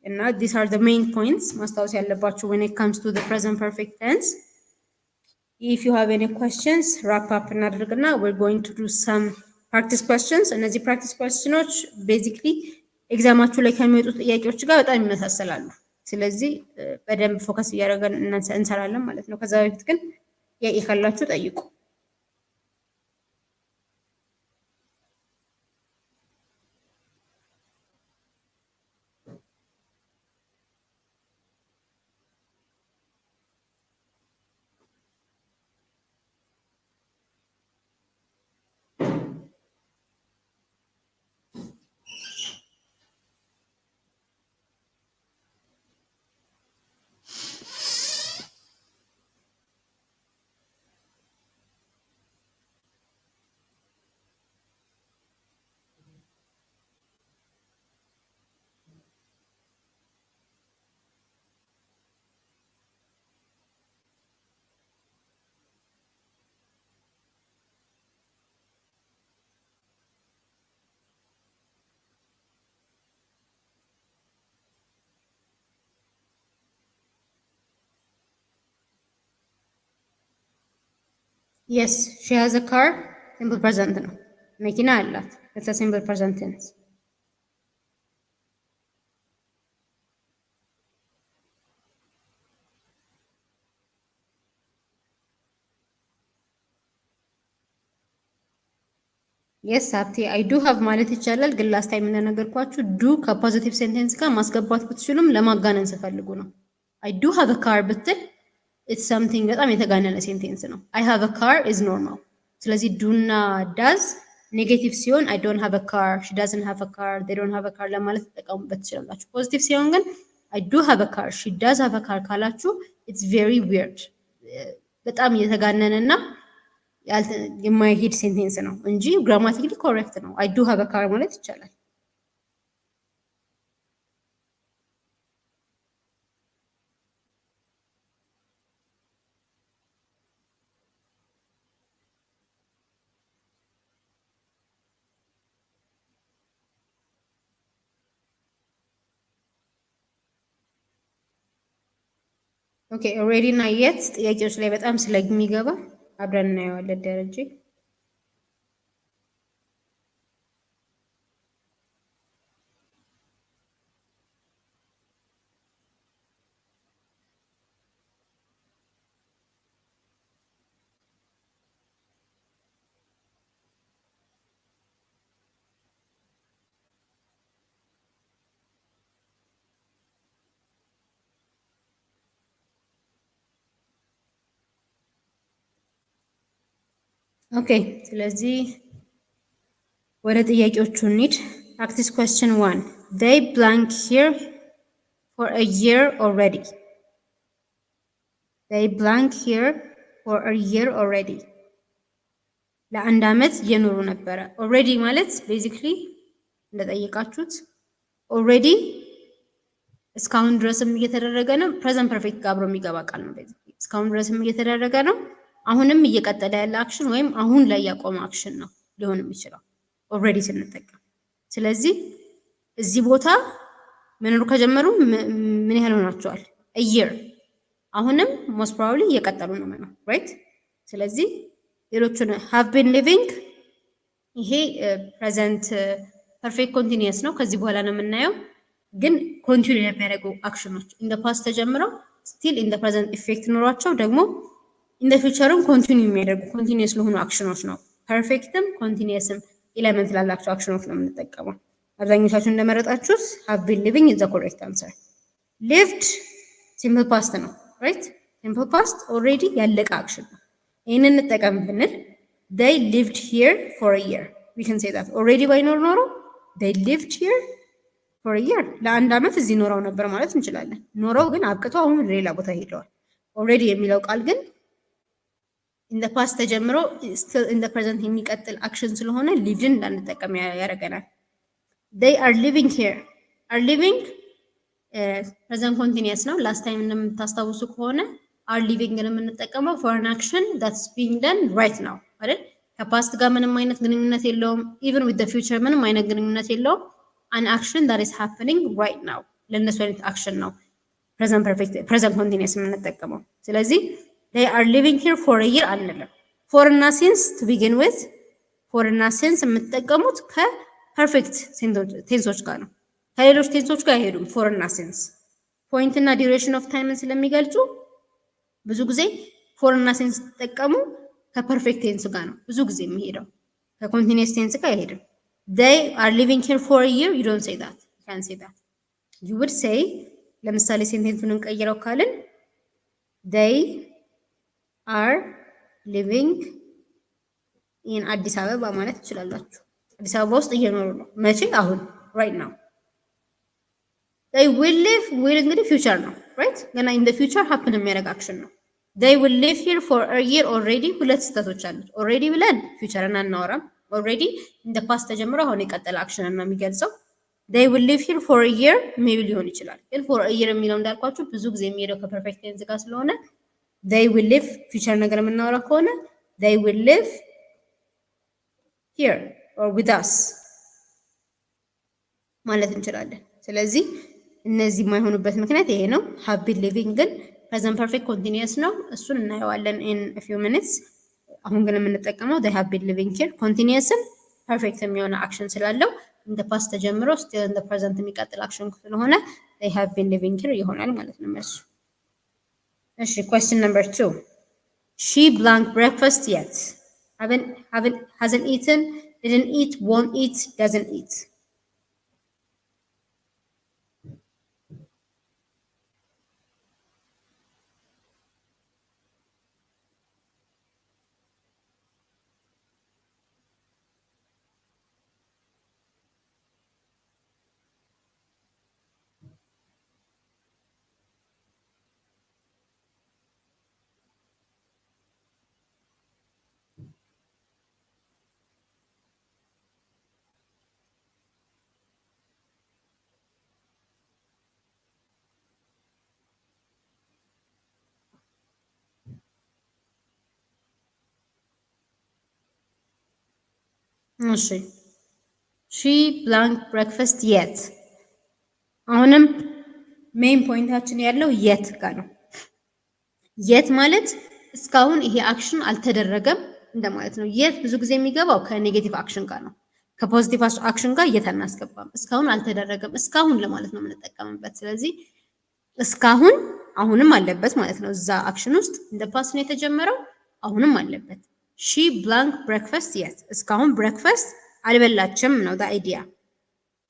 እና these are the main points ማስታወስ ያለባችሁ when it comes to the present perfect tense. If you have any questions wrap up እናደርግና we're going to do some practice questions. እነዚህ practice questions basically ኤግዛማችሁ ላይ ከሚወጡ ጥያቄዎች ጋር በጣም ይመሳሰላሉ። ስለዚህ በደንብ ፎከስ እያደረገን እንሰራለን ማለት ነው። ከዛ በፊት ግን ጥያቄ ካላችሁ ጠይቁ። Yes, she has a car. Simple present ነው። መኪና አላት። It's a simple present tense. Yes, ሀብቴ I do have ማለት ይቻላል፣ ግን ላስት ታይም እንደነገርኳችሁ ዱ ከፖዚቲቭ ሴንቴንስ ጋር ማስገባት ብትችሉም ለማጋነን ስፈልጉ ነው። I do have a car ብትል it's something በጣም የተጋነነ ሴንቴንስ ነው። I have a car is normal። ስለዚህ do እና does ኔጌቲቭ ሲሆን I don't have a car, she doesn't have a car, they don't have a car ለማለት ተጠቀሙበት ትችላላችሁ። ፖዚቲቭ ሲሆን ግን I do have a car, she does have a car ካላችሁ it's very weird በጣም የተጋነነ እና የማይሄድ ሴንቴንስ ነው እንጂ ግራማቲካሊ ኮሬክት ነው። I do have a car ማለት ይቻላል። ኦኬ ኦልሬዲ እና የት ጥያቄዎች ላይ በጣም ስለሚገባ አብረን እናየዋለን ደረጀ። ኦኬ ስለዚህ ወደ ጥያቄዎቹ እንሂድ። ፕራክቲስ ኩዌስችን 1 they blank here for a year already. they blank here for a year already. ለአንድ ዓመት እየኖሩ ነበረ። ኦልሬዲ ማለት ቤዚክሊ እንደጠየቃችሁት ኦልሬዲ እስካሁን ድረስም እየተደረገ ነው። ፕሬዘንት ፐርፌክት ጋር አብሮ የሚገባ ቃል ነው። ቤዚክሊ እስካሁን ድረስም እየተደረገ ነው። አሁንም እየቀጠለ ያለ አክሽን ወይም አሁን ላይ ያቆመ አክሽን ነው ሊሆን የሚችለው ኦልሬዲ ስንጠቀም። ስለዚህ እዚህ ቦታ መኖር ከጀመሩ ምን ያህል ሆናቸዋል? a year። አሁንም ሞስት ፕሮባብሊ እየቀጠሉ ነው መኖር ራይት። ስለዚህ ሌሎቹን have been living ይሄ ፕሬዘንት ፐርፌክት ኮንቲኒየስ ነው። ከዚህ በኋላ ነው የምናየው። ግን ኮንቲኒው የሚያደርጉ አክሽኖች ኢን ዘ ፓስት ተጀምረው ስቲል ኢን ዘ ፕሬዘንት ኢፌክት ኖሯቸው ደግሞ ኢን ዘ ፊውቸርም ኮንቲኒው የሚያደርጉ ኮንቲኒየስ ለሆኑ አክሽኖች ነው። ፐርፌክትም ኮንቲኒየስም ኤሌመንት ላላቸው አክሽኖች ነው የምንጠቀመው። አብዛኞቻችሁ እንደመረጣችሁት have been living is the correct answer። lived ሲምፕል ፓስት ነው ራይት። ሲምፕል ፓስት ኦልሬዲ ያለቀ አክሽን ነው። ይህንን እንጠቀም ብንል they lived here for a year we can say that። ኦልሬዲ ባይኖር ኖሮ they lived here for a year ለአንድ ዓመት እዚህ ኖረው ነበር ማለት እንችላለን። ኖረው ግን አብቅተው አሁን ሌላ ቦታ ሄደዋል። ኦልሬዲ የሚለው ቃል ግን in the past ተጀምሮ still in the present የሚቀጥል አክሽን ስለሆነ lived እንዳንጠቀም ያደርገናል። they are living here are living present continuous ነው። ላስት ታይም እንደምታስታውሱ ከሆነ አር ሊቪንግን የምንጠቀመው ፎር አን አክሽን ዳትስ ቢንግ ደን ራይት ናው አይደል? ከፓስት ጋር ምንም አይነት ግንኙነት የለውም። ኢቨን ዊዝ ዘ ፊውቸር ምንም አይነት ግንኙነት የለውም። አን አክሽን ዳት ኢዝ ሃፕኒንግ ራይት ናው ለእነሱ አይነት አክሽን ነው ፕሬዘንት ፐርፌክት ፕሬዘንት ኮንቲኒየስ የምንጠቀመው። ስለዚህ they are living here for a year አንልም። ፎር እና ሲንስ ቱ ቢጊን ዊዝ ፎር እና ሲንስ የምትጠቀሙት ከፐርፌክት ቴንሶች ጋር ነው። ከሌሎች ቴንሶች ጋር አይሄዱም። ፎር እና ሲንስ ፖይንት እና ዲዩሬሽን ኦፍ ታይምን ስለሚገልጹ ብዙ ጊዜ ፎር እና ሲንስ ስትጠቀሙ ከፐርፌክት ቴንስ ጋር ነው ብዙ ጊዜ የሚሄደው፣ ከኮንቲኒየስ ቴንስ ጋር አይሄድም። they are living here for a year you don't say that, you can't say that. you would say ለምሳሌ ሴንቴንሱን እንቀይረው ካልን they are living in አዲስ አበባ ማለት ትችላላችሁ። አዲስ አበባ ውስጥ እየኖሩ ነው። መቼ? አሁን right now። they will live will እንግዲህ ፊውቸር ነው right? ገና in the future happen የሚያደርግ አክሽን ነው። they will live here for a year already ሁለት ስህተቶች አሉት። already ብለን ፊውቸርን አናወራም። already in the past ተጀምሮ አሁን የቀጠለ አክሽንን ነው የሚገልጸው። they will live here for a year maybe ሊሆን ይችላል። ግን for a year የሚለው እንዳልኳችሁ ብዙ ጊዜ የሚሄደው ከፐርፌክት ቴንስ ጋር ስለሆነ they will live ፊውቸር ነገር የምናወራ ከሆነ they will live here or with us ማለት እንችላለን። ስለዚህ እነዚህ የማይሆኑበት ምክንያት ይሄ ነው። have been living ግን ፕሬዘንት ፐርፌክት ኮንቲኒየስ ነው። እሱን እናየዋለን in a few minutes። አሁን ግን የምንጠቀመው they have been living here ኮንቲኒየስን ፐርፌክት የሚሆነ አክሽን ስላለው እንደ ፓስት ተጀምሮ still in the present የሚቀጥል አክሽን ስለሆነ they have been living here ይሆናል ማለት ነው መልሱ። እሺ question number 2 she blank breakfast yet hasn't eaten didn't eat won't eat doesn't eat እሺ ሺ ብላንክ ብሬክፋስት የት። አሁንም ሜይን ፖይንታችን ያለው የት ጋር ነው። የት ማለት እስካሁን ይሄ አክሽን አልተደረገም እንደማለት ነው። የት ብዙ ጊዜ የሚገባው ከኔጌቲቭ አክሽን ጋር ነው። ከፖዚቲቭ አክሽን ጋር የት አናስገባም። እስካሁን አልተደረገም፣ እስካሁን ለማለት ነው የምንጠቀምበት። ስለዚህ እስካሁን አሁንም አለበት ማለት ነው። እዛ አክሽን ውስጥ እንደ ፓስት ነው የተጀመረው፣ አሁንም አለበት። ሺ ብላንክ ብሬክፋስት የት እስካሁን ብሬክፋስት አልበላችም ነው አይዲያ።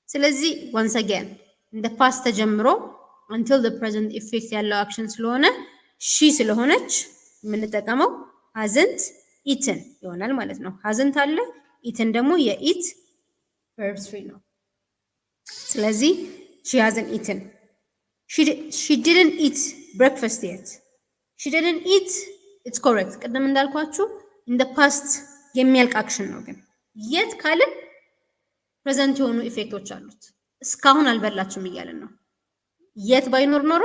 ስለዚህ ዋንስ አገን እንደ ፓስት ተጀምሮ until the present effect ያለው አክሽን ስለሆነ ሺ ስለሆነች የምንጠቀመው hasn't eaten ይሆናል ማለት ነው። hasn't አለ eaten ደግሞ የኢት verb 3 ነው። ስለዚህ she hasn't eaten she didn't eat breakfast yet she didn't eat it's correct። ቅድም እንዳልኳችሁ in the past የሚያልቅ አክሽን ነው። ግን የት ካልን ፕሬዘንት የሆኑ ኢፌክቶች አሉት። እስካሁን አልበላችም እያልን ነው። የት ባይኖር ኖሮ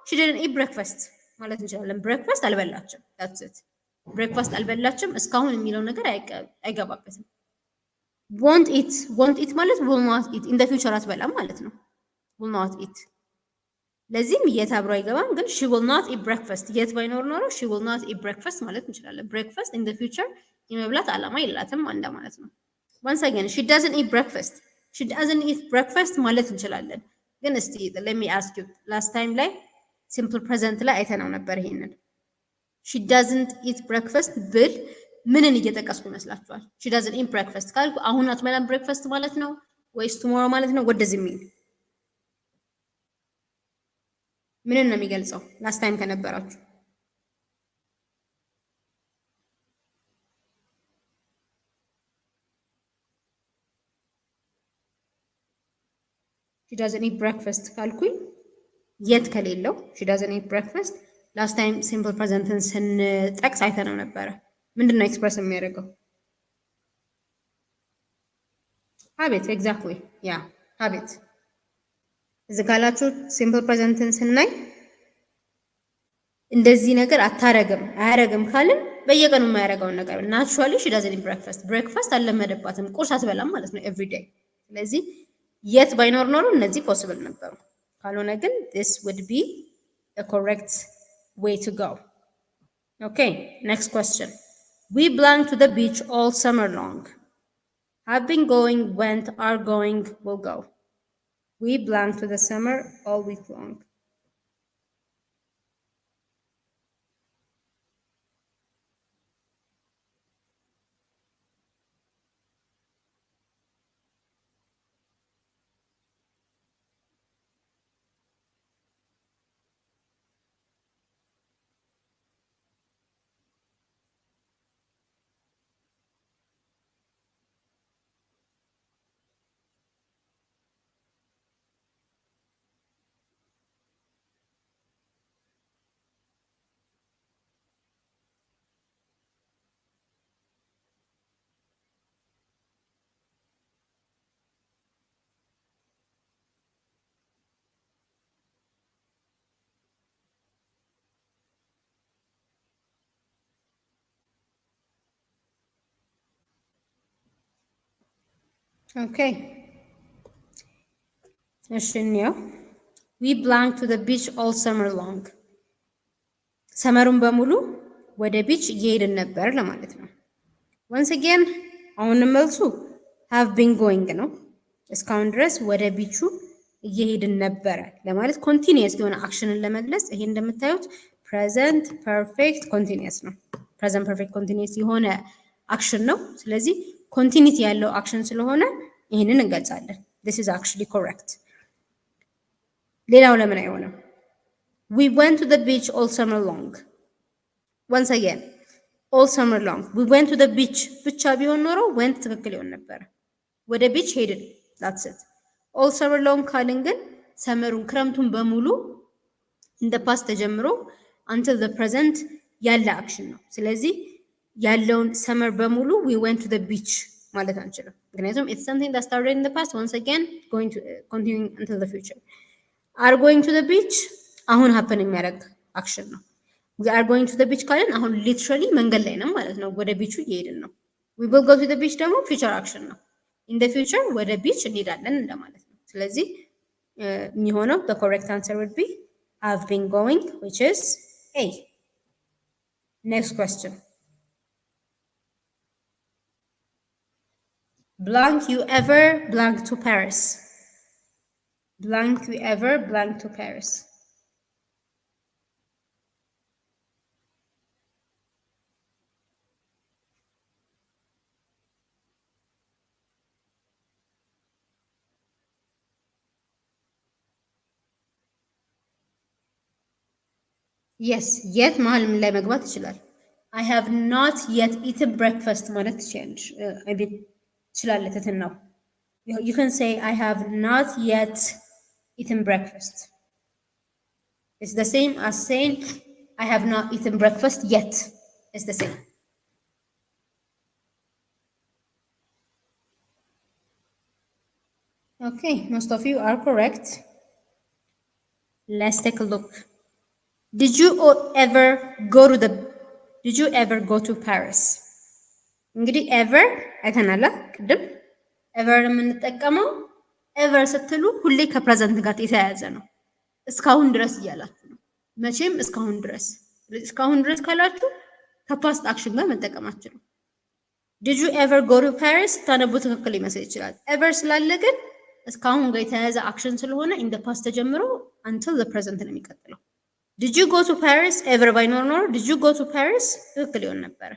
she didn't eat breakfast ማለት እንችላለን። ብሬክፋስት አልበላችም that's it። ብሬክፋስት አልበላችም እስካሁን የሚለው ነገር አይገባበትም። won't eat ማለት will not eat in the future አትበላም ማለት ነው። will not eat ለዚህም የት አብሮ አይገባም። ግን she will not eat breakfast የት ባይኖር ኖሮ she will not eat breakfast ማለት እንችላለን። breakfast in the future የመብላት ዓላማ የላትም አንዳ ማለት ነው። once again she doesn't eat breakfast she doesn't eat breakfast ማለት እንችላለን። ግን እስቲ let me ask you last time ላይ simple present ላይ አይተነው ነበር ይሄንን she doesn't eat breakfast ብል ምንን እየጠቀስኩ ይመስላችኋል? she doesn't eat breakfast ካልኩ አሁን አትበላም breakfast ማለት ነው ወይስ tomorrow ማለት ነው? what does it mean? ምንን ነው የሚገልጸው? ላስት ታይም ከነበራችሁ she doesn't eat breakfast ካልኩኝ የት ከሌለው she doesn't eat breakfast ላስት ታይም ሲምፕል ፕሬዘንትን ስንጠቅስ አይተነው ነበረ። ምንድን ነው ኤክስፕረስ የሚያደርገው? ሀቤት ኤግዛክትሊ ያ ሀቤት እዚህ ካላችሁ ሲምፕል ፕሬዘንትን ስናይ እንደዚህ ነገር አታረግም አያረግም ካልን በየቀኑ የማያረገውን ነገር ናቹራሊ ሺ ዳዝንት ኢት ብሬክፋስት አልለመደባትም፣ ቁርስ አትበላም ማለት ነው ኤቭሪ ዴይ። ስለዚህ የት ባይኖር ኖሮ እነዚህ ፖስብል ነበሩ። ካልሆነ ግን this would be the correct way to go. Okay, next question. We belong to the beach all summer long. Have been going, went, are going, will go. We belong to the summer all week long. Okay. እሺኛው we belong to the beach all summer long. ሰመሩን በሙሉ ወደ ቢች እየሄድን ነበር ለማለት ነው። once again አሁንም መልሱ have been going ነው። እስካሁን ድረስ ወደ ቢቹ እየሄድን ነበረ ለማለት ኮንቲኒየስ የሆነ አክሽንን ለመግለጽ ይሄ እንደምታዩት present perfect continuous ነው። present perfect continuous የሆነ አክሽን ነው። ስለዚህ ኮንቲኒቲ ያለው አክሽን ስለሆነ ይሄንን እንገልጻለን። this is actually correct. ሌላው ለምን አይሆንም? we went to the beach all summer long. once again all summer long we went to the beach ብቻ ቢሆን ኖሮ went ትክክል ይሆን ነበር። ወደ ቢች ሄድን that's it. all summer long ካልን ግን ሰመሩን ክረምቱን በሙሉ in the past ተጀምሮ until the present ያለ አክሽን ነው። ስለዚህ ያለውን ሰመር በሙሉ we went to the beach ማለት አንችልም። ምክንያቱም it's something that started in the past once again going to continuing until the future. are going to the beach አሁን happen የሚያደርግ አክሽን ነው። we are going to the beach ካልን አሁን literally መንገድ ላይ ነው ማለት ነው። ወደ ቢቹ እየሄድን ነው። we will go to the beach ደግሞ future action ነው። in the future ወደ ቢች እንሄዳለን እንደማለት ነው። ስለዚህ የሚሆነው the correct answer would be have been going, which is A. Next question. Blank you ever blank to Paris. Blank you ever blank to Paris. Yes, yet መሀል ምን ላይ መግባት ይችላል? I have not yet eaten breakfast ማለት ትችላለሽ። I mean ትችላለህ ትትናው you can say I have not yet eaten breakfast. It's the same as saying I have not eaten breakfast yet. It's the same. Okay, most of you are correct. Let's take a look. Did you ever go to Paris? እንግዲህ ever አይተናል ቅድም ever የምንጠቀመው ever ስትሉ ሁሌ ከፕሬዘንት ጋር የተያያዘ ነው። እስካሁን ድረስ እያላችሁ ነው። መቼም እስካሁን ድረስ ካላችሁ ከፓስት አክሽን ጋር መጠቀማችሁ ነው። Did you ever go to Paris ታነቡ ትክክል ሊመስል ይችላል። ever ስላለ ግን እስካሁን ጋር የተያያዘ አክሽን ስለሆነ in the past ተጀምሮ until the present ነው የሚቀጥለው። Did you go to Paris? ever ባይኖር ኖሮ did you go to Paris ትክክል ይሆን ነበር።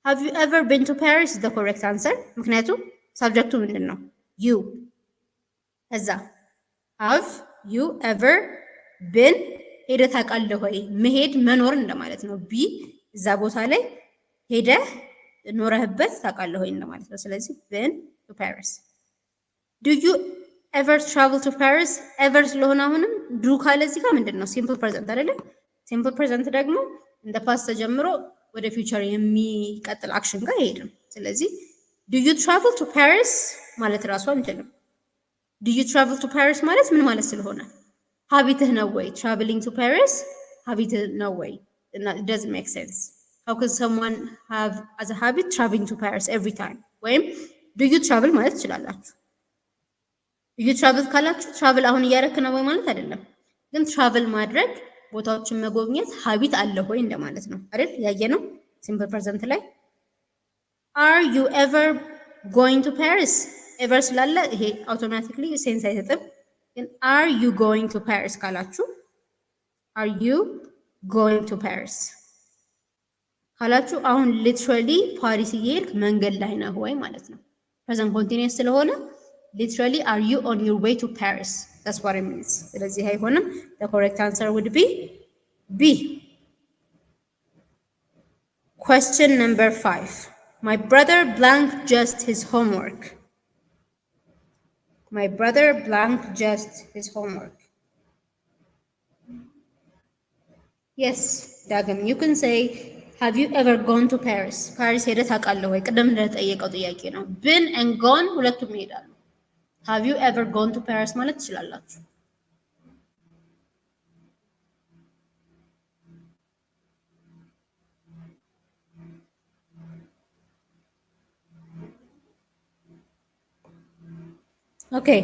Have you ever been to Paris is the correct answer. ምክንያቱም ሳብጀክቱ ምንድን ነው? you እዛ have you ever been ሄደህ ታውቃለህ ወይ? መሄድ መኖር እንደማለት ነው። ቢ እዛ ቦታ ላይ ሄደህ ኖረህበት ታውቃለህ ወይ እንደማለት ነው። ስለዚህ been to Paris. Do you ever travel to Paris? ever ስለሆነ አሁንም ዱ ካለ እዚህ ጋር ምንድን ነው? ሲምፕል ፕሬዘንት አይደለ? ሲምፕል ፕሬዘንት ደግሞ እንደ ፓስት ተጀምሮ ወደ ፊውቸር የሚቀጥል አክሽን ጋር አይሄድም። ስለዚህ do you travel to Paris ማለት ራሱ አንችልም። do you travel to Paris ማለት ምን ማለት ስለሆነ ሀቢትህ ነው ወይ? traveling to Paris ሀቢት ነው ወይ? it doesn't make sense. How can someone have as a habit traveling to Paris every time? ወይም do you travel ማለት ትችላላችሁ። do you travel ካላችሁ travel አሁን እያደረክ ነው ወይ ማለት አይደለም። ግን travel ማድረግ ቦታዎችን መጎብኘት ሀቢት አለ ወይ እንደማለት ነው አይደል? ያየነው ሲምፕል ፕሬዘንት ላይ are you ever going to Paris? ever ስላለ ይሄ አውቶማቲክሊ ሴንስ አይሰጥም። ግን are you going to Paris ካላችሁ are you going to Paris ካላችሁ አሁን ሊትራሊ ፓሪስ እየሄድክ መንገድ ላይ ነህ ወይ ማለት ነው። ፕሬዘንት ኮንቲኒየስ ስለሆነ ሊትራሊ are you on your way to Paris? that's what it means። ስለዚህ አይሆንም። the correct answer would be B. Question number 5. My brother blanked just his homework. My brother blanked just his homework. Yes, Dagam, you can say, have you ever gone to Paris? Paris ሄደህ ታውቃለህ ወይ? ቅድም እንደተጠየቀው ጥያቄ ነው። been and gone ሁለቱም ይሄዳሉ። have you ever gone to Paris ማለት ትችላላችሁ። Okay,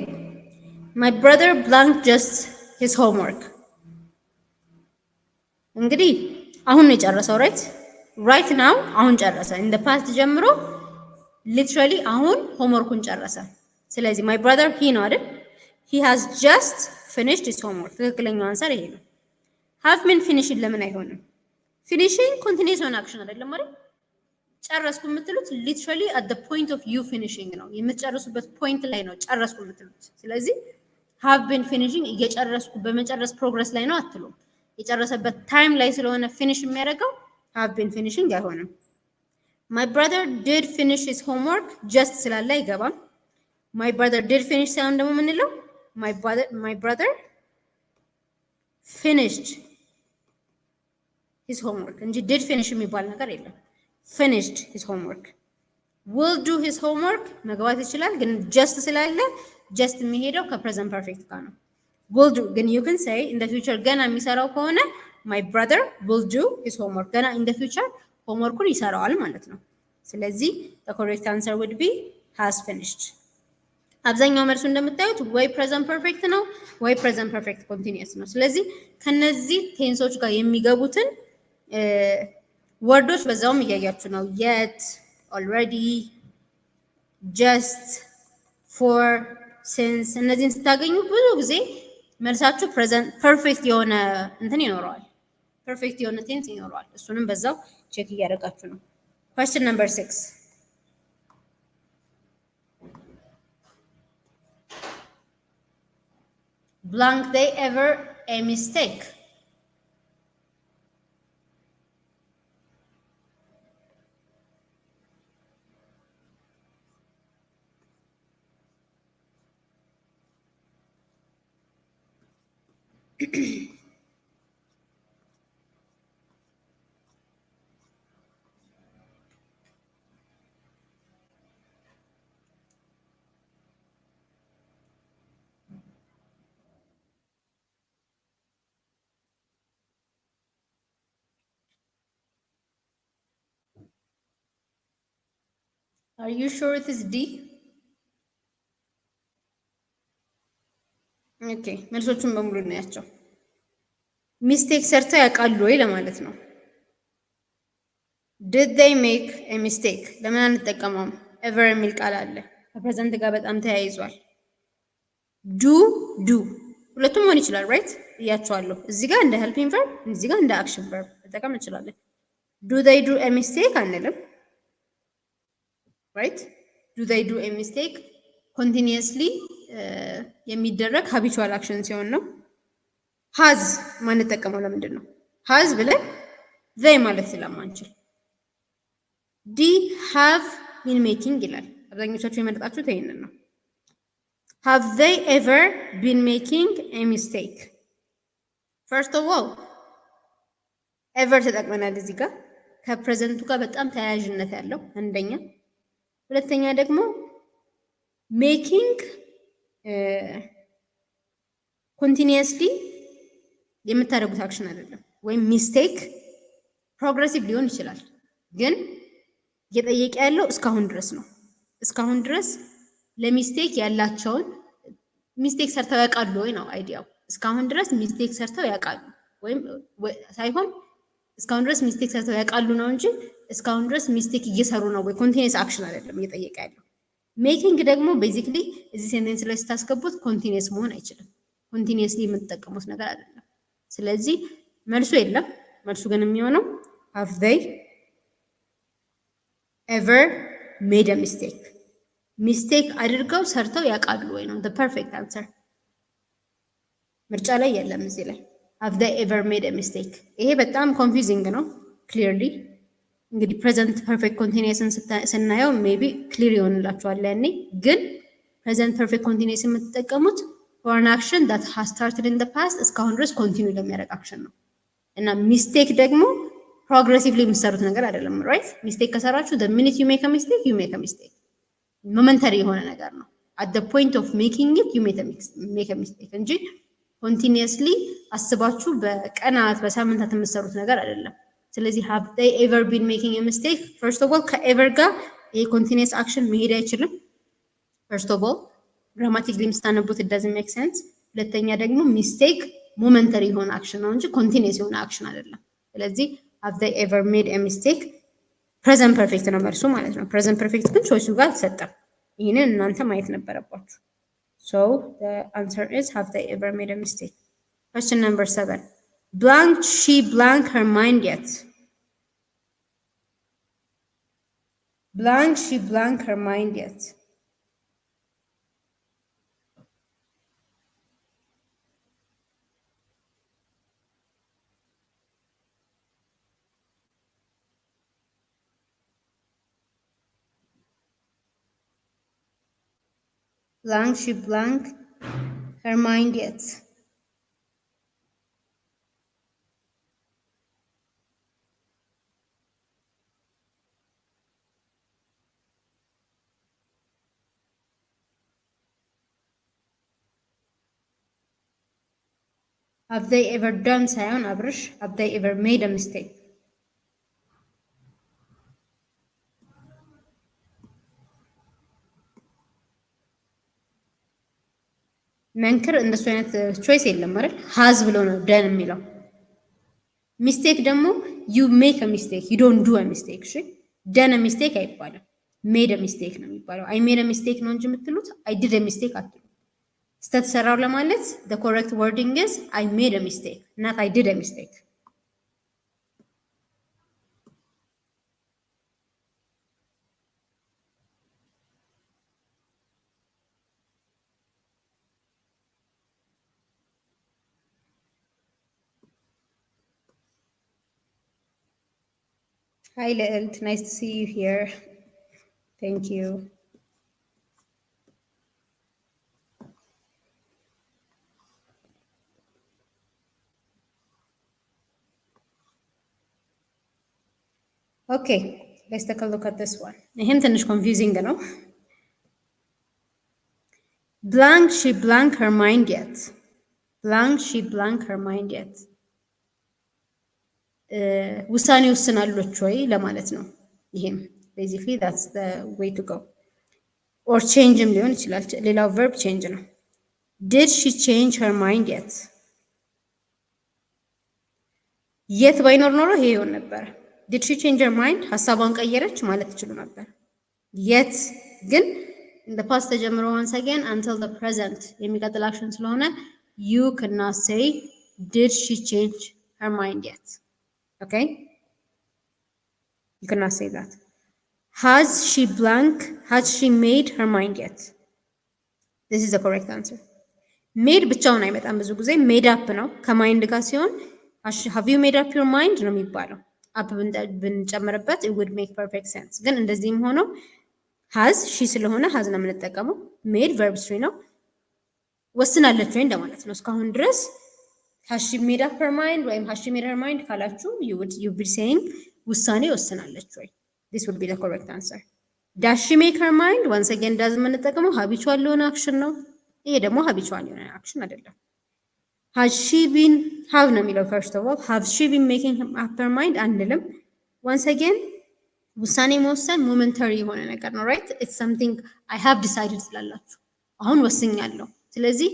my brother blanked just his homework. እንግዲህ አሁን ነው የጨረሰው right now አሁን ጨረሰ። in the past ጀምሮ literally አሁን homeworkን ጨረሰ። ስለዚህ my brother he ነው አይደል? he has just finished his homework። ትክክለኛው አንሰር ይሄ ነው። have been finishing ለምን አይሆንም? finishing continuous on action አይደለም አይደል? ጨረስኩ የምትሉት literally at the point of you finishing ነው። የምትጨርሱበት ፖይንት ላይ ነው ጨረስኩ የምትሉት። ስለዚህ have been finishing እየጨረስኩ በመጨረስ ፕሮግረስ ላይ ነው አትሉም። የጨረሰበት ታይም ላይ ስለሆነ ፊኒሽ የሚያደርገው have been finishing አይሆንም። my brother did finish his homework just ስላለ አይገባም። my brother did finish ሳይሆን ደግሞ ምንለው my brother finished his homework እንጂ did finish የሚባል ነገር የለም። finished his homework will do his homework መግባት ይችላል። ግን just ስላለ just የሚሄደው ከፕሬዘንት ፐርፌክት ጋር ነው። will do ግን you can say in the future ገና የሚሰራው ከሆነ my brother will do his homework ገና in the future homeworkን ይሰራዋል ማለት ነው። ስለዚህ the correct answer would be has finished። አብዛኛው መልሱ እንደምታዩት ወይ ፕሬዘንት ፐርፌክት ነው ወይ ፕሬዘንት ፐርፌክት ኮንቲኒየስ ነው። ስለዚህ ከነዚህ ቴንሶች ጋር የሚገቡትን ወርዶች በዛውም እያያችሁ ነው። yet already just for since እነዚህን ስታገኙ ብዙ ጊዜ መልሳችሁ ፕሬዘንት ፐርፌክት የሆነ እንትን ይኖረዋል። ፐርፌክት የሆነ ቴንስ ይኖረዋል። እሱንም በዛው ቼክ እያደረጋችሁ ነው። question number 6 blank they ever a mistake? Are you sure it is D? ኦኬ መልሶቹን በሙሉ እናያቸው። ሚስቴክ ሰርተው ያውቃሉ ወይ ለማለት ነው። did they make a mistake ለምን አንጠቀመውም? ever የሚል ቃል አለ ከፕሬዘንት ጋር በጣም ተያይዟል። do ሁለቱም መሆን ይችላል ራይት እያቸዋለሁ። እዚህ ጋር እንደ ሄልፒንግ ቨርብ እዚህ ጋር እንደ አክሽን ቨርብ መጠቀም እንችላለን። do they do a mistake አንልም ራይት do they do a mistake continuously የሚደረግ habitual action ሲሆን ነው። has ማንጠቀመው ለምንድን ነው? has ብለን they ማለት ስለማንችል ዲ have been making ይላል። አብዛኞቻችሁ የመረጣችሁት ይሄንን ነው። have they ever been making a mistake? first of all ever ተጠቅመናል እዚህ ጋር ከፕሬዘንቱ ጋር በጣም ተያያዥነት ያለው አንደኛ። ሁለተኛ ደግሞ ሜኪንግ ኮንቲኒየስሊ የምታደርጉት አክሽን አይደለም። ወይም ሚስቴክ ፕሮግረሲቭ ሊሆን ይችላል፣ ግን እየጠየቀ ያለው እስካሁን ድረስ ነው። እስካሁን ድረስ ለሚስቴክ ያላቸውን ሚስቴክ ሰርተው ያውቃሉ ወይ ነው አይዲያው። እስካሁን ድረስ ሚስቴክ ሰርተው ያውቃሉ ወይም ሳይሆን እስካሁን ድረስ ሚስቴክ ሰርተው ያውቃሉ ነው እንጂ እስካሁን ድረስ ሚስቴክ እየሰሩ ነው ወይ ኮንቲኒየስ አክሽን አይደለም እየጠየቀ ያለው። ሜኪንግ ደግሞ ቤዚክሊ እዚህ ሴንቴንስ ላይ ስታስገቡት ኮንቲኒየስ መሆን አይችልም። ኮንቲኒየስሊ የምትጠቀሙት ነገር አይደለም። ስለዚህ መልሱ የለም። መልሱ ግን የሚሆነው have they ever made a mistake? ሚስቴክ አድርገው ሰርተው ያውቃሉ ወይ ነው the perfect answer። ምርጫ ላይ የለም እዚህ ላይ have they ever made a mistake። ይሄ በጣም ኮንፊውዚንግ ነው። ክሊርሊ እንግዲህ ፕሬዘንት ፐርፌክት ኮንቲኒየስን ስናየው ሜቢ ክሊር ይሆንላችኋል። ያኔ ግን ፕሬዘንት ፐርፌክት ኮንቲኒየስ የምትጠቀሙት for an action that has started in the past እስካሁን ድረስ ኮንቲኒው ለሚያደርግ አክሽን ነው። እና ሚስቴክ ደግሞ ፕሮግሬሲቭሊ የምትሰሩት ነገር አይደለም። ራይት ሚስቴክ ከሰራችሁ the minute you make a mistake you make a mistake ሞመንተሪ የሆነ ነገር ነው። at the point of making it you make a mistake እንጂ ኮንቲኒየስሊ አስባችሁ በቀናት በሳምንታት የምትሰሩት ነገር አይደለም። ስለዚህ have they ever been making a mistake? first of all ከኤቨር ጋር ይሄ ኮንቲኒየስ አክሽን መሄድ አይችልም። first of all ግራማቲክሊ ስታነቡት it doesn't make sense። ሁለተኛ ደግሞ ሚስቴክ ሞመንተሪ የሆነ አክሽን ነው እንጂ ኮንቲኒየስ የሆነ አክሽን አይደለም። ስለዚህ have they ever made a mistake ፕሬዘንት ፐርፌክት ነው መልሱ ማለት ነው። ፕሬዘንት ፐርፌክት ግን ቾይሱ ጋር አልተሰጠም። ይህንን እናንተ ማየት ነበረባችሁ። so the answer is have they ever made a mistake? question number 7 blank she blank her mind yet. blank she blank her mind yet. blank she blank her mind yet. have they ever done ሳይሆን አብርሽ have they ever made a mistake? መንክር እንደሱ አይነት ቾይስ የለም አይደል? ሃዝ ብሎ ነው ደን የሚለው። ሚስቴክ ደግሞ you make a mistake you don't do a mistake። እሺ ደን ሚስቴክ አይባልም ሜድ a mistake ነው የሚባለው። አይ ሜድ a mistake ነው እንጂ የምትሉት አይ ዲድ a mistake አትሉ። ስህተት ሰራው ለማለት the correct wording is I made a mistake not I did a mistake። Hi Lilt, nice to see you here. Thank you. Okay, let's take a look at this one. ይሄም ትንሽ ኮንፊውዚንግ ነው። blank she blank her mind yet. blank she blank her mind yet. ውሳኔ ወስናለች ወይ ለማለት ነው። ይሄም basically that's the way to go. or changeም ሊሆን ይችላል። ሌላው verb change ነው። did she change her mind yet? የት ባይኖር ኖሮ ይሄ ይሆን ነበር። did she change her mind ሐሳቧን ቀየረች ማለት ይችሉ ነበር። የት ግን in the past ተጀምሮ once again until the present የሚቀጥል አክሽን ስለሆነ you cannot say did she change her mind yet. Okay? You cannot say that. Has she made her mind yet? This is the correct answer. Made ብቻውን አይመጣም ብዙ ጊዜ made up ነው ከማይንድ ጋር ሲሆን have you made up your mind ነው የሚባለው። አፕ ብንጨምርበት it would make perfect sense። ግን እንደዚህም ሆኖ has she ስለሆነ has ነው የምንጠቀመው። made verb 3 ነው። ወስናለች ወይ እንደማለት ነው። እስካሁን ድረስ has she made up her mind ወይም has she made her mind ካላችሁ you would be saying ውሳኔ ወስናለች ወይ። this would be the correct answer. does she make her mind once again does የምንጠቀመው habitual የሆነ አክሽን ነው። ይሄ ደግሞ habitual የሆነ አክሽን አይደለም። ሃዝ ሺ ቢን ሃቭ ነው የሚለው ፈርስት ኦፍ ኦል ሃቭ ሺ ቢን ሜኪንግ አፕ ሄር ማይንድ አንልም። ዋንስ አጌን ውሳኔ መወሰን ሞመንተሪ የሆነ ነገር ነው ራይት ኢትስ ሰምቲንግ አይ ሃቭ ዲሳይድድ ስላላችሁ አሁን ወስኛለሁ። ስለዚህ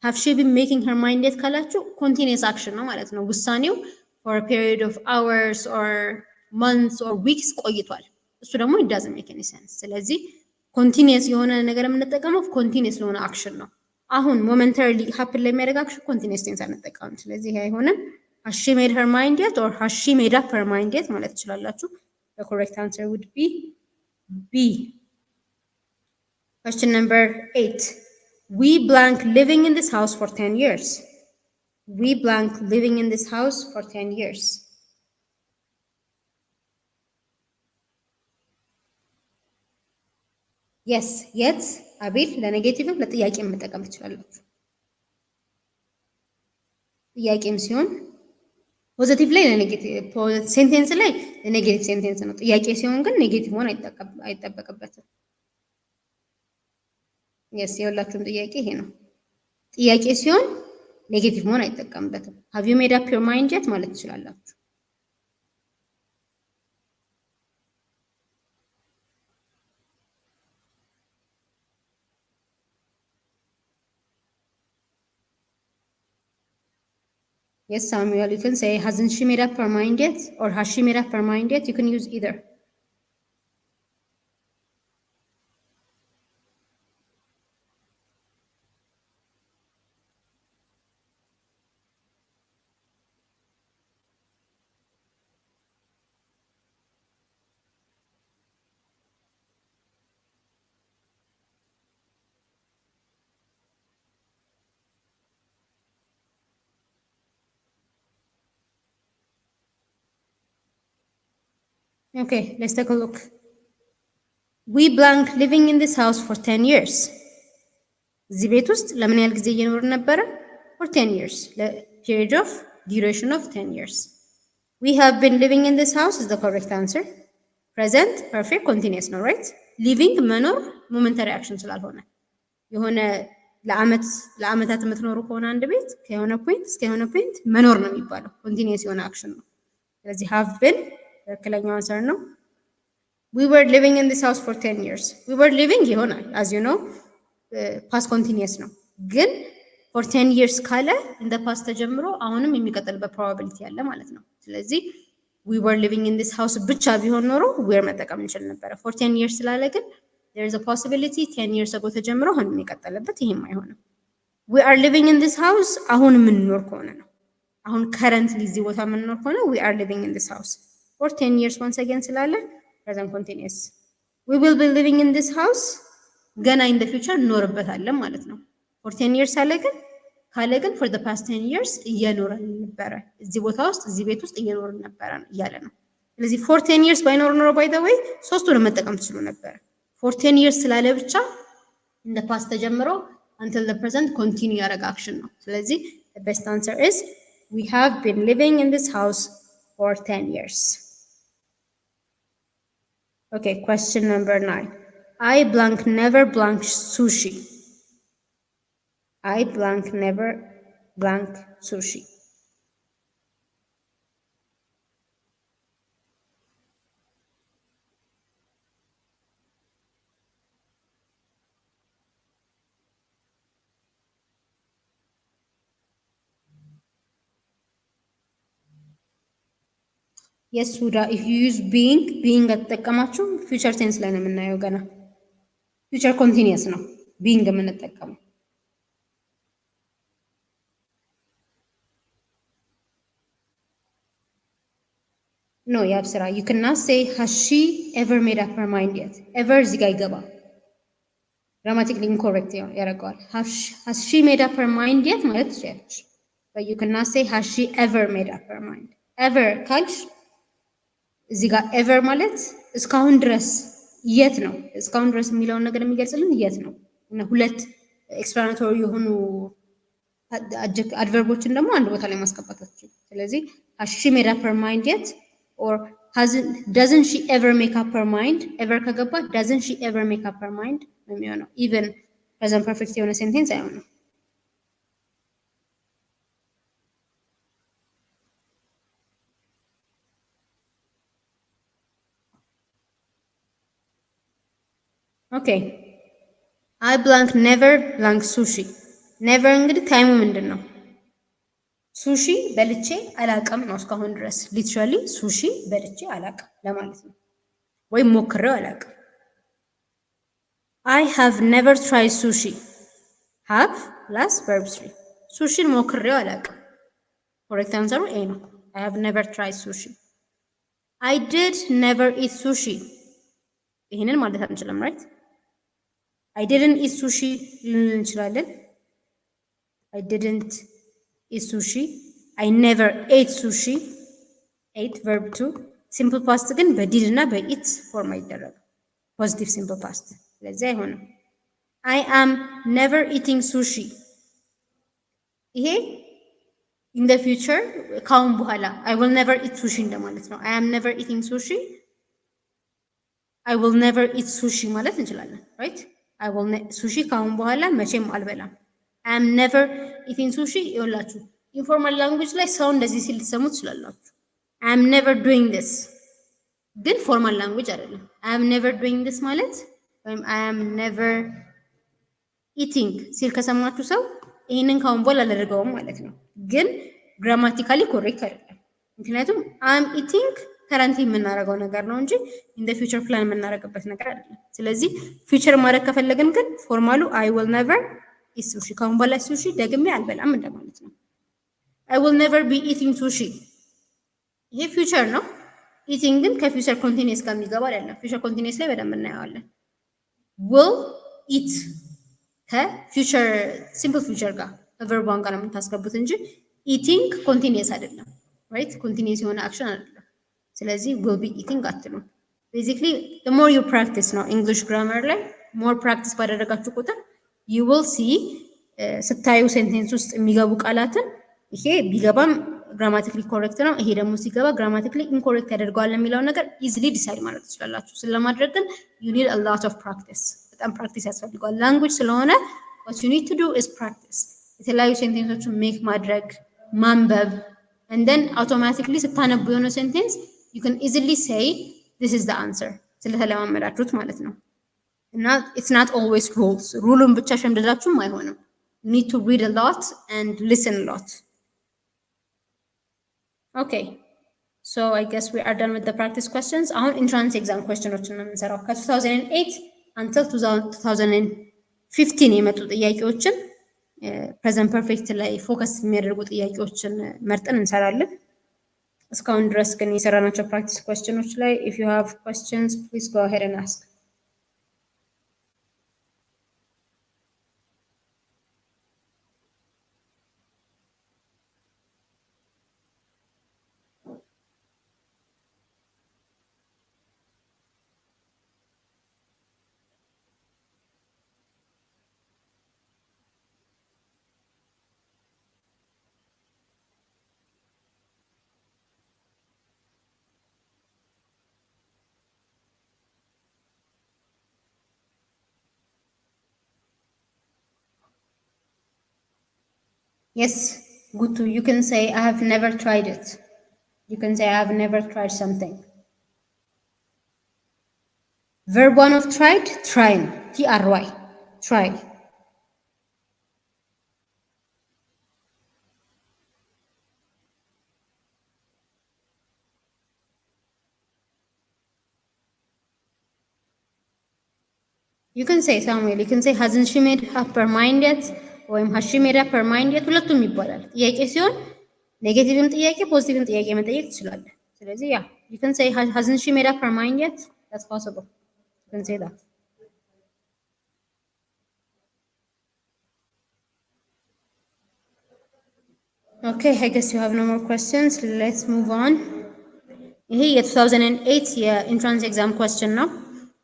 ሃቭ ሺ ቢን ሜኪንግ ሄር ማይንድ የት ካላችሁ ኮንቲኒየስ አክሽን ነው ማለት ነው። ውሳኔው ፎር ፔሪድ ኦፍ አወርስ ኦር መንትስ ኦር ዊክስ ቆይቷል። እሱ ደግሞ ኢት ዳዝንት ሜክ ኤኒ ሴንስ። ስለዚህ ኮንቲኒየስ የሆነ ነገር የምንጠቀመው ኮንቲኒየስ ለሆነ አክሽን ነው። አሁን ሞመንታሪሊ ሀፕን ለሚያደርግ አክሽን ኮንቲኒየስ ቴንስ አንጠቀምም። ስለዚህ አይሆንም። ሃዝ ሺ ሜድ ሄር ማይንድ የት ኦር ሃዝ ሺ ሜድ አፕ ሄር ማይንድ የት ማለት ትችላላችሁ። The correct answer would be B. Question number 8. We blank living in this house for 10 years. We blank living in this house for 10 years. Yes, yet, አቤል ለኔጌቲቭም ለጥያቄም መጠቀም ትችላላችሁ። ጥያቄም ሲሆን ፖዚቲቭ ላይ ለኔጌቲቭ ሴንቴንስ ላይ ለኔጌቲቭ ሴንቴንስ ነው። ጥያቄ ሲሆን ግን ኔጌቲቭ መሆን አይጠበቅበትም። የስ የሁላችሁም ጥያቄ ይሄ ነው። ጥያቄ ሲሆን ኔጌቲቭ መሆን አይጠቀምበትም። ሃቭ ዩ ሜድ አፕ ዮር ማይንድ የት ማለት ትችላላችሁ። Yes, Samuel, you can say, hasn't she made up her mind yet? Or has she made up her mind yet? You can use either. Okay, let's take a look. We blank living in this house for 10 years. እዚህ ቤት ውስጥ ለምን ያህል ጊዜ እየኖር ነበረ? For 10 years. Period of duration of 10 years. We have been living in this house is the correct answer. Present, perfect, continuous ነው, right? Living መኖር momentary action ስላልሆነ የሆነ ለአመታት የምትኖሩ ከሆነ አንድ ቤት ከሆነ ፖይንት እስከ የሆነ ፖይንት መኖር ነው የሚባለው። continuous የሆነ action ነው። ስለዚህ have been ትክክለኛው አንሰር ነው። We were living in this house for 10 years. We were living ይሆናል as you know past continuous ነው። ግን for 10 years ካለ in the past ተጀምሮ አሁንም የሚቀጥልበት probability ያለ ማለት ነው። ስለዚህ we were living in this house ብቻ ቢሆን ኖሮ were መጠቀም እንችል ነበረ። for 10 years ስላለ ግን there is a possibility 10 years ago ተጀምሮ አሁን የሚቀጥልበት ይሄም አይሆንም። we are living in this house አሁን የምንኖር ከሆነ ነው። አሁን currently እዚህ ቦታ የምንኖር ከሆነ we are living in this house for 10 years once again ስላለ present continuous. We will be living in this house ገና in the future እንኖርበታለን ማለት ነው። for 10 years ካለ ግን for the past 10 years እየኖረን ነበረ። እዚህ ቦታ ውስጥ እዚህ ቤት ውስጥ እየኖረን ነበረ እያለ ነው። ስለዚህ for 10 years ባይኖር ኖሮ by the way ሶስቱንም መጠቀም ትችሉ ነበረ። for 10 years ስላለ ብቻ in the past ተጀምሮ until the present continue ያደረገ action ነው። ስለዚህ the best answer is we have been living in this house for 10 years. Okay, question number 9. I blank never blank sushi. I blank never blank sushi. Yes, Huda, if you use being አትጠቀማችሁ future tense ላይ ነው የምናየው ገና future continuous ነው being የምንጠቀመው። No, ያብስራ you cannot say has she ever made up her mind yet. Ever እዚህ ጋር ይገባ grammatically incorrect ያደርገዋል። has she made up her mind yet ማለት ትችላለች። But you cannot say has she ever made up her mind. Ever ካልሽ እዚህ ጋር ኤቨር ማለት እስካሁን ድረስ የት ነው? እስካሁን ድረስ የሚለውን ነገር የሚገልጽልን የት ነው? እና ሁለት ኤክስፕላናቶሪ የሆኑ አድቨርቦችን ደግሞ አንድ ቦታ ላይ ማስገባታችሁ። ስለዚህ has she made up her mind yet or doesn't she ever make up her mind? ኤቨር ከገባ doesn't she ever make up her mind ነው የሚሆነው። ኢቨን ፕሬዘንት ፐርፌክት የሆነ ሴንቴንስ አይሆንም። ኦኬ አይ ብላንክ ኔቨር ብላንክ ሱሺ። ኔቨር እንግዲህ ታይሙ ምንድን ነው? ሱሺ በልቼ አላቅም ነው እስካሁን ድረስ። ሊትራሊ ሱሺ በልቼ አላቅም ለማለት ነው፣ ወይም ሞክሬው አላቅም። አይ ሃቭ ኔቨር ትራይ ሱሺ። ሃቭ ፕላስ ቨርብ ስሪ። ሱሺን ሞክሬው አላቅም። ኮሬክት አንሰሩ ኤ ነው። አይ ሃቭ ኔቨር ትራይ ሱሺ። አይ ዲድ ኔቨር ኢት ሱሺ። ይህንን ማለት አንችልም ራይት። አይ ዲድንት ኢት ሱሺ ልንል እንችላለን። አይ ዲድንት ኢት ሱሺ። አይ ኔቨር ኤት ሱሺ። ኤት ቨርብ ቱ። ሲምፕል ፓስት ግን በዲድ እና በኢት ፎርም አይደረግም። ፖዚቲቭ ሲምፕል ፓስት፣ ስለዚህ አይሆንም። አይ አም ኔቨር ኢቲንግ ሱሺ። ይሄ ኢን ደ ፊውቸር ካሁን በኋላ አይ ዊል ኔቨር ኢት ሱሺ እንደማለት ነው። አይ አም ኔቨር ኢቲንግ ሱሺ፣ አይ ዊል ኔቨር ኢት ሱሺ ማለት እንችላለን ራይት። አይ ዊል ሱሺ ካሁን በኋላ መቼም አልበላም። አይ አም ኔቨር ኢቲንግ ሱሺ። ይኸውላችሁ ኢንፎርማል ላንጉጅ ላይ ሰው እንደዚህ ሲል ትሰሙ ትችላላችሁ። አይ አም ኔቨር ዱይንግ ዲስ፣ ግን ፎርማል ላንጉጅ አይደለም። አይ አም ኔቨር ዱይንግ ዲስ ማለት ወይም አይ አም ኔቨር ኢቲንግ ሲል ከሰማችሁ ሰው ይህንን ካሁን በኋላ አላደርገውም ማለት ነው። ግን ግራማቲካሊ ኮሬክት አይደለም። ምክንያቱም አም ኢቲንግ ከረንትሊ የምናደርገው ነገር ነው እንጂ ኢን ዘ ፊውቸር ፕላን የምናደርግበት ነገር አይደለም። ስለዚህ ፊውቸር ማድረግ ከፈለግን ግን ፎርማሉ አይ ዊል ኔቨር ኢት ሱሺ፣ ካሁን በኋላ ሱሺ ደግሜ አልበላም እንደማለት ነው። አይ ዊል ኔቨር ቢ ኢቲንግ ሱሺ፣ ይሄ ፊውቸር ነው። ኢቲንግ ግን ከፊውቸር ኮንቲኒየስ ጋር የሚገባ አይደለም። ፊውቸር ኮንቲኒየስ ላይ በደንብ እናየዋለን። ዊል ኢት ከፊውቸር ሲምፕል ፊውቸር ጋር ቨርቧን ጋር ነው የምታስገቡት እንጂ ኢቲንግ ኮንቲኒየስ አይደለም ራይት። ኮንቲኒየስ የሆነ አክሽን አይደለም። ስለዚህ ዊል ቢ ኢቲንግ አትሉም። ቤዚክሊ the more you practice ነው እንግሊሽ ግራመር ላይ ሞር ፕራክቲስ ባደረጋችሁ ቁጥር you will see ስታዩ ሴንቴንስ ውስጥ የሚገቡ ቃላትን ይሄ ቢገባም ግራማቲክሊ ኮሬክት ነው፣ ይሄ ደግሞ ሲገባ ግራማቲክሊ ኢንኮሬክት ያደርገዋል የሚለውን ነገር ኢዝሊ ዲሳይድ ማድረግ ትችላላችሁ። ስለማድረግ ግን you need a lot of practice፣ በጣም ፕራክቲስ ያስፈልገዋል። ላንጉጅ ስለሆነ what you need to do is practice። የተለያዩ ሴንቴንሶችን ሜክ ማድረግ፣ ማንበብ and then automatically ስታነቡ የሆነ ሴንቴንስ you can easily say this is the answer ስለተለማመዳችሁት ማለት ነው። እና it's not always rules። ሩሉን ብቻ ሸምድዳችሁም አይሆንም። you need to read a lot and listen a lot። Okay, so I guess we are done with the practice questions። አሁን ኢንትራንስ ኤግዛም questionዎችን ነው የምንሰራው። ከ2008 until 2015 የመጡ ጥያቄዎችን ፕሬዘንት ፐርፌክት ላይ ፎከስ የሚያደርጉ ጥያቄዎችን መርጠን እንሰራለን። እስካሁን ድረስ ግን የሰራናቸው ፕራክቲስ questionዎች ላይ if you have questions please go ahead and ask። Yes, good too. You can say I have never tried it. You can say I have never tried something. Verb 1 of tried, trying. T-R-Y. Try. You can say Samuel. You can say hasn't she made up her mind yet? ወይም ሃሽ ሜድ አፕ ሄር ማይንድ የት ሁለቱም ይባላል። ጥያቄ ሲሆን ኔጌቲቭም ጥያቄ ፖዚቲቭም ጥያቄ መጠየቅ ትችላለህ። ስለዚህ ያ you can say hasn't she made up her mind yet? That's possible. You can say that. Okay, I guess you have no more questions. Let's move on. ይሄ የ2008 የኢንትራንስ ኤግዛም question ነው።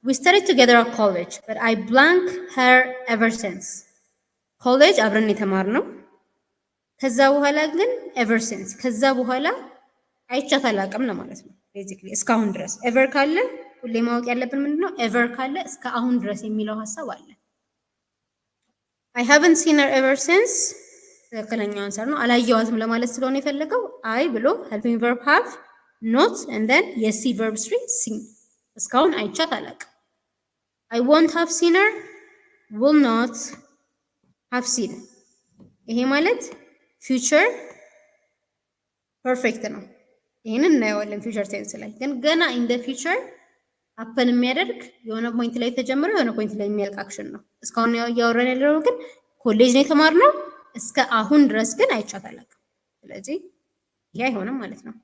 We studied together at college, but I blank her ever since. ኮሌጅ አብረን የተማርነው ከዛ በኋላ ግን ኤቨር ሲንስ ከዛ በኋላ አይቻት አላውቅም ለማለት ነው። ቤዚክሊ እስካሁን ድረስ ኤቨር ካለ ሁሌ ማወቅ ያለብን ምንድነው ኤቨር ካለ እስከ አሁን ድረስ የሚለው ሀሳብ አለ። I haven't seen her ever since ትክክለኛው አንሰር ነው። አላየዋትም ለማለት ስለሆነ የፈለገው አይ ብሎ helping verb have not and then የሲ verb 3 seen እስካሁን አይቻት አላውቅም። I won't have seen her, will not have seen። ይሄ ማለት ፊውቸር ፐርፌክት ነው። ይህንን እናየዋለን ፊውቸር ቴንስ ላይ። ግን ገና ኢን ደ ፊውቸር ሀፐን የሚያደርግ የሆነ ፖይንት ላይ ተጀምሮ የሆነ ፖይንት ላይ የሚያልቅ አክሽን ነው። እስካሁን እያወራን ያለው ግን ኮሌጅ ነው የተማርነው። እስከ አሁን ድረስ ግን አይቻት አላውቅም። ስለዚህ ይሄ አይሆንም ማለት ነው።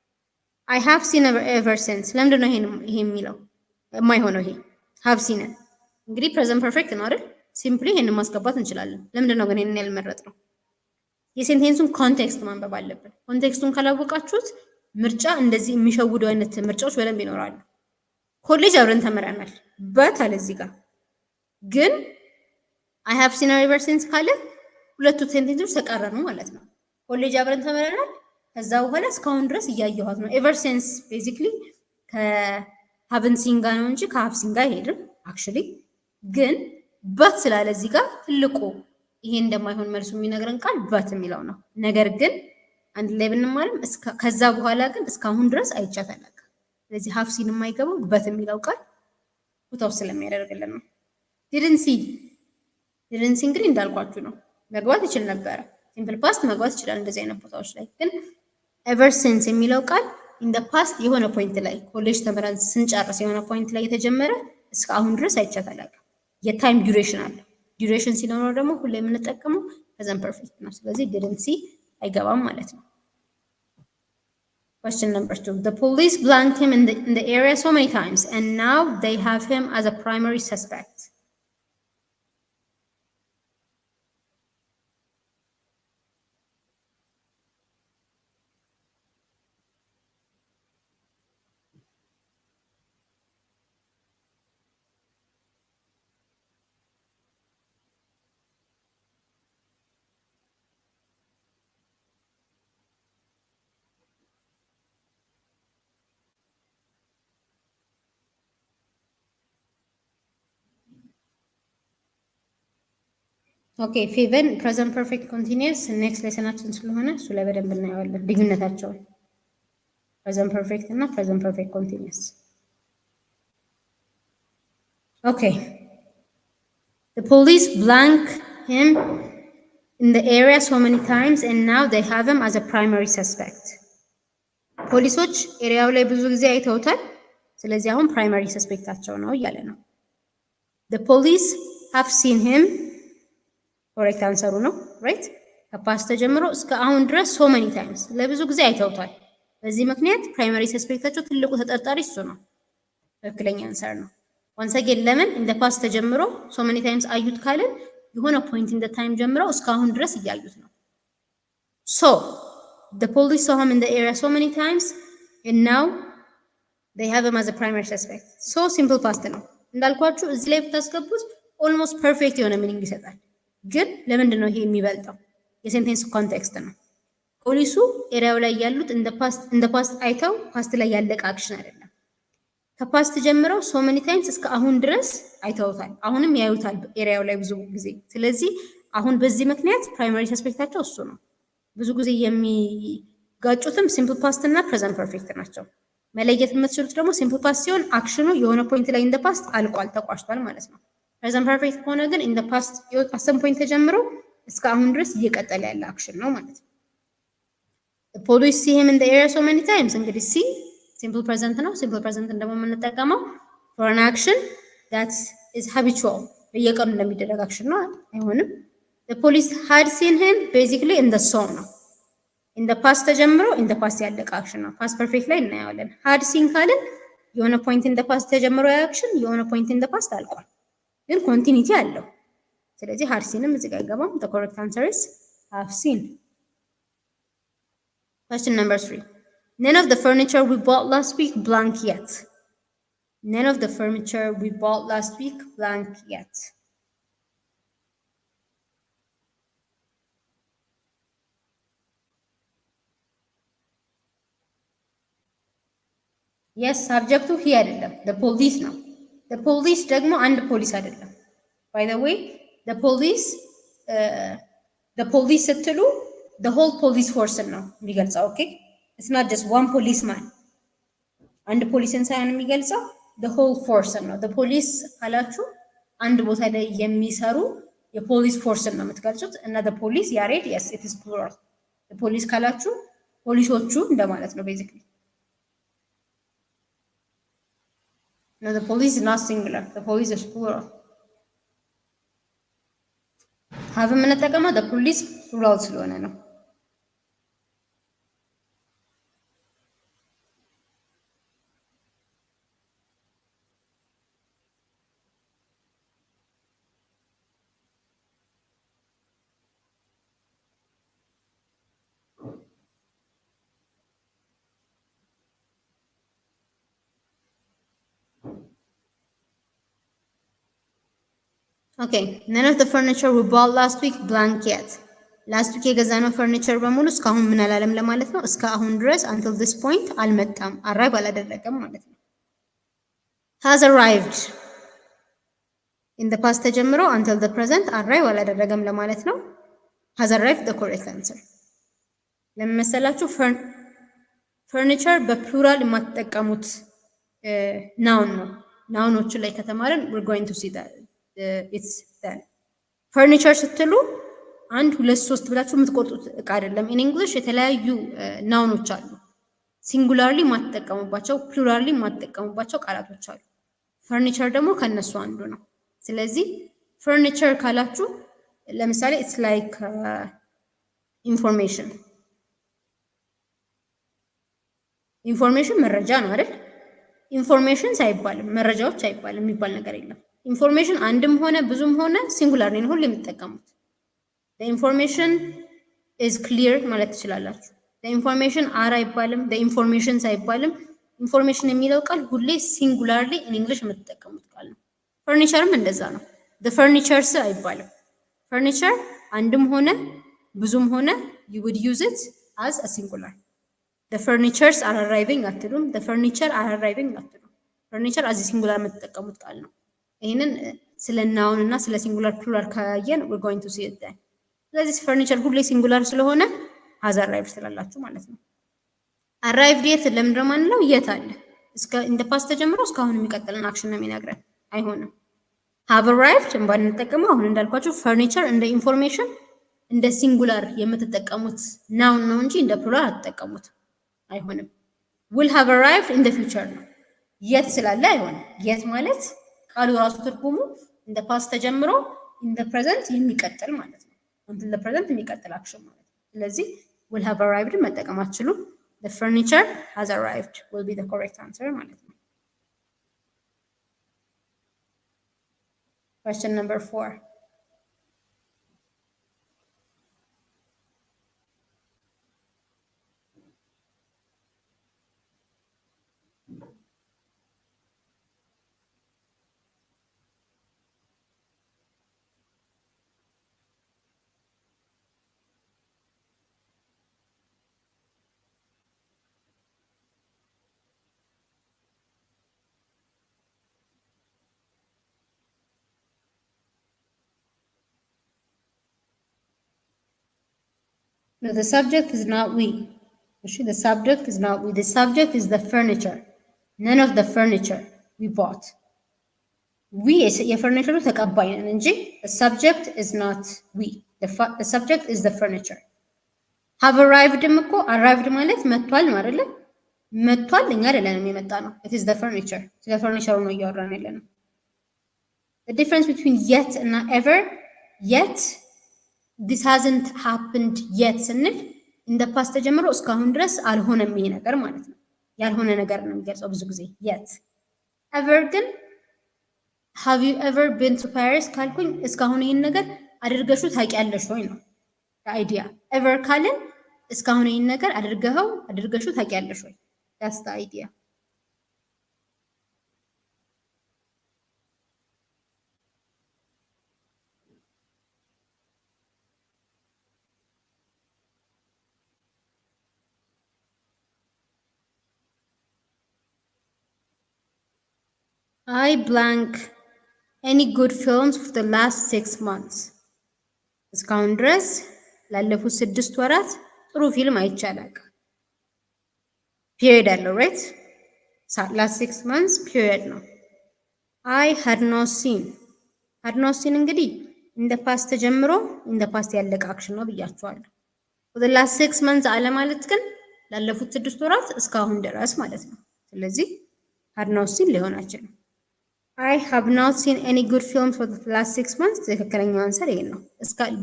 አይ ሃቭ ሲን ኤቨር ሲንስ። ለምንድን ነው ይሄ የሚለው የማይሆነው? ይሄ ሃቭ ሲን እንግዲህ ፕሬዘንት ፐርፌክት ነው አይደል? ሲምፕሊ ይሄንን ማስገባት እንችላለን። ለምንድን ነው ግን ይሄንን ያልመረጥነው? የሴንቴንሱን ኮንቴክስት ማንበብ አለብን። ኮንቴክስቱን ካላወቃችሁት ምርጫ እንደዚህ የሚሸውዱ አይነት ምርጫዎች በደንብ ይኖራሉ። ኮሌጅ አብረን ተምረናል በት አለ እዚህ ጋር ግን አይ ሃቭ ሲን ኤቨር ሲንስ ካለ ሁለቱ ሴንቴንሶች ተቃረኑ ማለት ነው። ኮሌጅ አብረን ተምረናል፣ ከዛ በኋላ እስካሁን ድረስ እያየኋት ነው። ኤቨር ሲንስ ቤዚክሊ ከሀቭን ሲን ጋር ነው እንጂ ከሀቭ ሲን ጋር አይሄድም። አክቹሊ ግን በት ስላለ እዚህ ጋር ትልቁ ይሄ እንደማይሆን መልሱ የሚነግረን ቃል በት የሚለው ነው። ነገር ግን አንድ ላይ ብንማርም ከዛ በኋላ ግን እስካሁን ድረስ አይቻት አላውቅም። ስለዚህ ሀፍ ሲን የማይገባው በት የሚለው ቃል ቦታው ስለሚያደርግልን ነው። ዲድንሲ እንግዲህ እንዳልኳችሁ ነው። መግባት ይችል ነበረ። ሲምፕል ፓስት መግባት ይችላል እንደዚህ አይነት ቦታዎች ላይ። ግን ኤቨር ሲንስ የሚለው ቃል ኢን ፓስት የሆነ ፖይንት ላይ ኮሌጅ ተምረን ስንጨርስ የሆነ ፖይንት ላይ የተጀመረ እስከ አሁን ድረስ አይቻት አላውቅም። የታይም ዱሬሽን አለ። ዱሬሽን ሲኖረው ደግሞ ሁሌ የምንጠቀመው ፕሬዘንት ፐርፌክት ነው። ስለዚህ ዲድንሲ አይገባም ማለት ነው። Question number 2. The police blanked him in the area so many times, and now they have him as a primary suspect. ኦኬ ፌቨን ፕሬዘንት ፐርፌክት ኮንቲኒየስ ኔክስት ሌሰናችን ስለሆነ እሱ ላይ በደንብ እናየዋለን ልዩነታቸውን። ፕሬዘንት ፐርፌክት እና ፕሬዘንት ፐርፌክት ኮንቲኒየስ። ኦኬ the police blank him in the area so many times and now they have him as a primary suspect. ፖሊሶች ኤሪያው ላይ ብዙ ጊዜ አይተውታል። ስለዚህ አሁን ፕራይመሪ ሰስፔክታቸው ነው እያለ ነው። the police have seen him ኮሬክት አንሰሩ ነው ራይት። ከፓስት ተጀምሮ እስከ አሁን ድረስ ሶ መኒ ታይምስ ለብዙ ጊዜ አይተውታል። በዚህ ምክንያት ፕራይመሪ ሰስፔክታቸው ትልቁ ተጠርጣሪ እሱ ነው። ትክክለኛ አንሰር ነው። ዋንስ አጌን ለምን እንደ ፓስት ተጀምሮ ሶ መኒ ታይምስ አዩት ካልን የሆነ ፖይንት ኢን ዘ ታይም ጀምረው እስከ አሁን ድረስ እያዩት ነው። ሶ the police saw him in the area so many times and now they have him as a primary suspect. so simple past ነው እንዳልኳችሁ እዚህ ላይ ብታስገቡት ኦልሞስት ፐርፌክት የሆነ ሚኒንግ ይሰጣል። ግን ለምንድን ነው ይሄ የሚበልጠው? የሴንቴንስ ኮንቴክስት ነው። ፖሊሱ ኤሪያው ላይ ያሉት እንደ ፓስት አይተው ፓስት ላይ ያለቀ አክሽን አይደለም። ከፓስት ጀምረው ሶ መኒ ታይምስ እስከ አሁን ድረስ አይተውታል። አሁንም ያዩታል ኤሪያው ላይ ብዙ ጊዜ። ስለዚህ አሁን በዚህ ምክንያት ፕራይመሪ ሰስፔክታቸው እሱ ነው። ብዙ ጊዜ የሚጋጩትም ሲምፕል ፓስት እና ፕሬዘንት ፐርፌክት ናቸው። መለየት የምትችሉት ደግሞ ሲምፕል ፓስት ሲሆን አክሽኑ የሆነ ፖይንት ላይ እንደ ፓስት አልቋል፣ ተቋጭቷል ማለት ነው። ፕሬዘንት ፐርፌክት ከሆነ ግን ኢን ዘ ፓስት አሰም ፖይንት ተጀምሮ እስከ አሁን ድረስ እየቀጠለ ያለ አክሽን ነው ማለት ነው። ፖሊስ ሲ ሂም ኢን ዘ ኤሪያ ሶ መኒ ታይምስ እንግዲህ ሲ ሲምፕል ፕሬዘንት ነው። ሲምፕል ፕሬዘንት ደግሞ የምንጠቀመው ፎር አን አክሽን ዳት ኢዝ ሃቢቹዋል በየቀኑ እንደሚደረግ አክሽን ነው። አይሆንም። ፖሊስ ሃድ ሲን ሂም ቤዚክሊ ኢን ዘ ሶ ነው። ኢን ዘ ፓስት ተጀምሮ ኢን ዘ ፓስት ያለቀ አክሽን ነው። ፓስት ፐርፌክት ላይ እናየዋለን። ሃድ ሲን ካልን የሆነ ፖይንት ኢን ዘ ፓስት ተጀምሮ ያ አክሽን የሆነ ፖይንት ኢን ዘ ፓስት አልቋል ግን ኮንቲኒቲ አለው። ስለዚህ ሃድ ሲንም እዚህ ጋር አይገባም። the correct answer is have seen. Question number 3. None of the furniture we bought last week blank yet. None of the furniture we bought last week blank yet. yes subject to he አይደለም the police ነው። the police ደግሞ አንድ ፖሊስ አይደለም። by the way the police ስትሉ the whole police force ነው የሚገልጸው። ኦኬ it's not just one policeman አንድ ፖሊስን ሳይሆን የሚገልጸው the whole force ነው። the police ካላችሁ አንድ ቦታ ላይ የሚሰሩ የፖሊስ ፎርስን ነው የምትገልጹት። እና ፖሊስ ያሬድ የስ ኢት ኢዝ ፕሉራል። ፖሊስ ካላችሁ ፖሊሶቹ እንደማለት ነው ቤዚክሊ። No, the police is not singular. The police is plural. have የምንጠቀመው the police plural ስለሆነ ነው። Okay, none of the furniture we bought last week blank yet. ላስት ዊክ የገዛነው ፈርኒቸር በሙሉ እስካሁን ምን አላለም ለማለት ነው። እስካሁን ድረስ until this point አልመጣም፣ አራይቭ አላደረገም ማለት ነው። has arrived in the past ተጀምሮ until the present አራይቭ አላደረገም ለማለት ነው። has arrived the correct answer። ለምን መሰላችሁ? ፈርኒቸር በፕሉራል የማትጠቀሙት ናውን ነው። ናውኖቹ ላይ ከተማረን we're going to see that it's then ፈርኒቸር ስትሉ አንድ ሁለት ሶስት ብላችሁ የምትቆርጡት እቃ አይደለም። ኢን እንግሊሽ የተለያዩ ናውኖች አሉ። ሲንጉላርሊ የማትጠቀሙባቸው፣ ፕሉራሊ የማትጠቀሙባቸው ቃላቶች አሉ። ፈርኒቸር ደግሞ ከነሱ አንዱ ነው። ስለዚህ ፈርኒቸር ካላችሁ ለምሳሌ ኢትስ ላይክ ኢንፎርሜሽን። ኢንፎርሜሽን መረጃ ነው አይደል? ኢንፎርሜሽን አይባልም፣ መረጃዎች አይባልም የሚባል ነገር የለም። ኢንፎርሜሽን አንድም ሆነ ብዙም ሆነ ሲንጉላር ነው ሁሉ የምትጠቀሙት። the information is clear ማለት ትችላላችሁ። the information are አይባልም፣ the informations አይባልም። ኢንፎርሜሽን የሚለው ቃል ሁሌ ሲንጉላርሊ in English የምትጠቀሙት ቃል ነው። ፈርኒቸርም እንደዛ ነው። the furnitures አይባልም። ፈርኒቸር አንድም ሆነ ብዙም ሆነ you would use it as a singular። the furnitures are arriving አትሉም፣ the furniture are arriving አትሉም። ፈርኒቸር as ሲንጉላር የምትጠቀሙት ቃል ነው። ይሄንን ስለ ናውን እና ስለ ሲንጉላር ፕሉራል ካየን we're going to see it then። ስለዚህ ፈርኒቸር ሁሌ ሲንጉላር ስለሆነ has arrived ትላላችሁ ማለት ነው። arrived የት ለምን ነው የት አለ? እስከ in the past ተጀምሮ እስካሁን የሚቀጥልን አክሽን ነው የሚነግረን። አይሆንም። have arrived እንባንጠቀመው አሁን እንዳልኳችሁ ፈርኒቸር እንደ ኢንፎርሜሽን እንደ ሲንጉላር የምትጠቀሙት ናውን ነው እንጂ እንደ ፕሉራል አትጠቀሙት። አይሆንም። will have arrived in the future ነው። የት ስላለ አይሆንም። የት ማለት ቃሉ ራሱ ትርጉሙ in the past ተጀምሮ in the present የሚቀጥል ማለት ነው። until the present የሚቀጥል አክሽን ማለት ነው። ስለዚህ will have arrived መጠቀም አትችሉም። the furniture has arrived will be the correct answer ማለት ነው። question number 4. No, the subject is not we. The subject is not we. The subject is the furniture. None of the furniture we bought. We የፈርኒቸሩ ተቀባይ ነን እንጂ the subject is not we. The subject is the furniture. have arrived እኮ arrived ማለት መጥቷል ማለት ነው። መጥቷል እኛ አይደለንም የመጣ ነው። it is the furniture። ስለ ፈርኒቸሩ ነው እያወራን ያለነው። the difference between yet እና ever yet this hasn't happened yet ስንል in the past ተጀምሮ እስካሁን ድረስ አልሆነም ይሄ ነገር ማለት ነው። ያልሆነ ነገር ነው የሚገልጸው ብዙ ጊዜ yet። ever ግን have you ever been to Paris ካልኩኝ እስካሁን ይሄን ነገር አድርገሽው ታውቂያለሽ ወይ ነው አይዲያ። ever ካልን እስካሁን ይሄን ነገር አድርገሽው ታውቂያለሽ ወይ that's the idea። I blank any good films for the last 6 months. እስካሁን ድረስ ላለፉት 6 ወራት ጥሩ ፊልም አይቻላል። ፒሪየድ አለው right? last 6 months ፒሪየድ ነው። I had not seen had not seen እንግዲህ እንደ ፓስት ተጀምሮ እንደ ፓስት ያለቀ አክሽን ነው ብያቸዋለሁ። for the last 6 months አለ ማለት ግን ላለፉት 6 ወራት እስካሁን ድረስ ማለት ነው። ስለዚህ had not seen ሊሆን አይችልም። I have not seen any good films for the last 6 months ትክክለኛው አንሰር ይሄን ነው።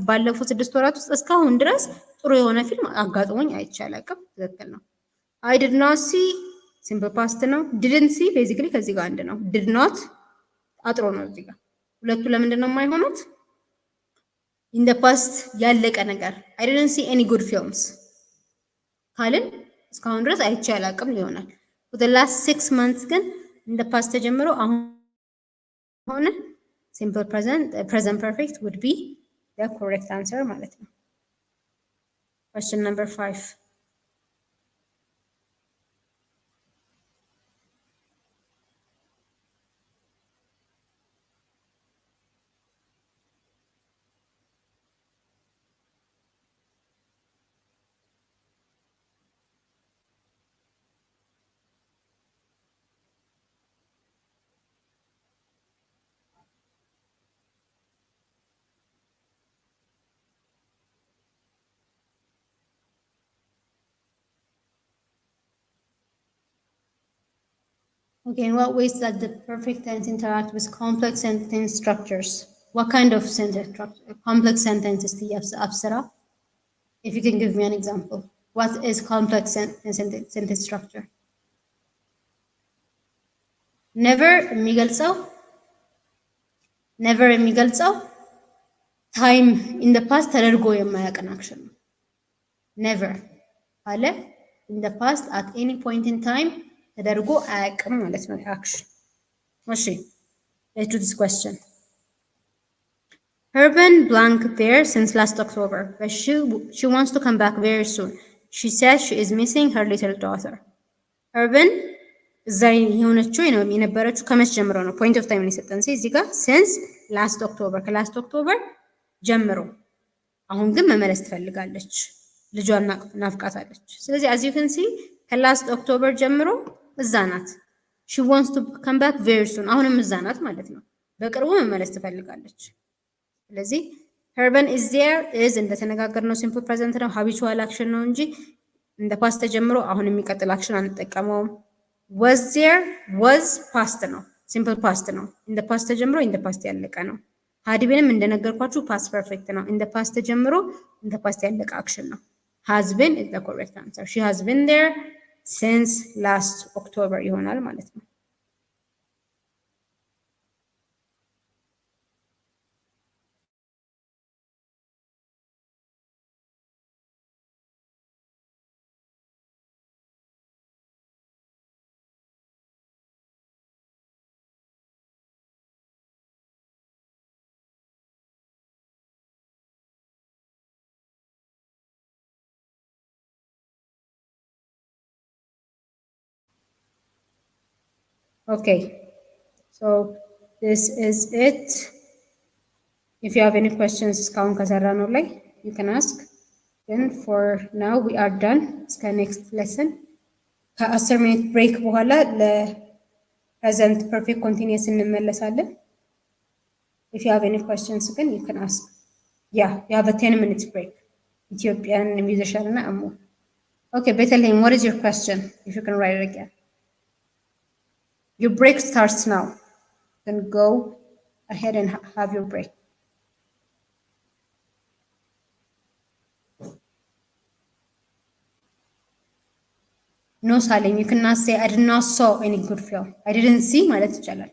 ባለፉት 6 ወራት ውስጥ እስካሁን ድረስ ጥሩ የሆነ ፊልም አጋጥሞኝ አይቼ አላውቅም። ትክክል ነው። I did not see ሲምፕል ፓስት ነው። didn't see ቤዚክሊ ከዚህ ጋር አንድ ነው። did not አጥሮ ነው እዚህ ጋር። ሁለቱ ለምንድን ነው የማይሆኑት? in the past ያለቀ ነገር I didn't see any good films ካልን እስካሁን ድረስ አይቼ አላውቅም ይሆናል። for the last 6 months ግን in the past ተጀምሮ አሁን ሆነ simple present perfect would be the correct answer ማለት ነው። question number 5. Okay, in what ways does the perfect tense interact with complex sentence structures? What kind of sentence structure? Complex sentences the Apsara? If you can give me an example. What is complex sentence structure? Never የሚገልጸው time in the past ተደርጎ የማያውቅን action ነው። never አለ in the past at any point in time ተደርጎ አያውቅም ማለት ነው action። እሺ let's do this question. Urban blank there since last October, but she wants to come back very soon. She says she is missing her little daughter. Urban እዛ የሆነችው የነበረችው ከመቼ ጀምሮ ነው? ፖይንት ኦፍ ታይም ነው የሰጠን እዚህ ጋር since last October ከላስት ኦክቶበር ጀምሮ። አሁን ግን መመለስ ትፈልጋለች፣ ልጇን ናፍቃታለች። ስለዚህ as you can see ከላስት ኦክቶበር ጀምሮ እዛ ናት። she wants to come back very soon አሁንም እዛ ናት ማለት ነው። በቅርቡ መመለስ ትፈልጋለች። ስለዚህ herben is there is እንደተነጋገርነው ሲምፕል ፕሬዘንት ነው፣ habitual action ነው እንጂ እንደ ፓስት ተጀምሮ አሁን የሚቀጥል አክሽን አንጠቀመውም። was there was past ነው፣ ሲምፕል ፓስት ነው። እንደ ፓስት ተጀምሮ እንደ ፓስት ያለቀ ነው። had beenም እንደነገርኳችሁ ፓስት ፐርፌክት ነው። እንደ ፓስት ተጀምሮ እንደ ፓስት ያለቀ አክሽን ነው። has been is the correct answer. she has been there since last October ይሆናል ማለት ነው። Okay, so this is it. If you have any questions እስካሁን ከሰራነው ላይ you can ask. Then for now we are done. እስከ next lesson ከ10 minute break በኋላ ለpresent perfect continuous እንመለሳለን። If you have any questions again you can ask. Yeah, you have a 10 minutes break. Ethiopian musician እና አሙ. Okay, Bethlehem, what is your question? If you can write it again. Your break starts now. Then go ahead and have your break. No, Salim, you cannot say I did not saw any good film. I didn't see ማለት ይቻላል።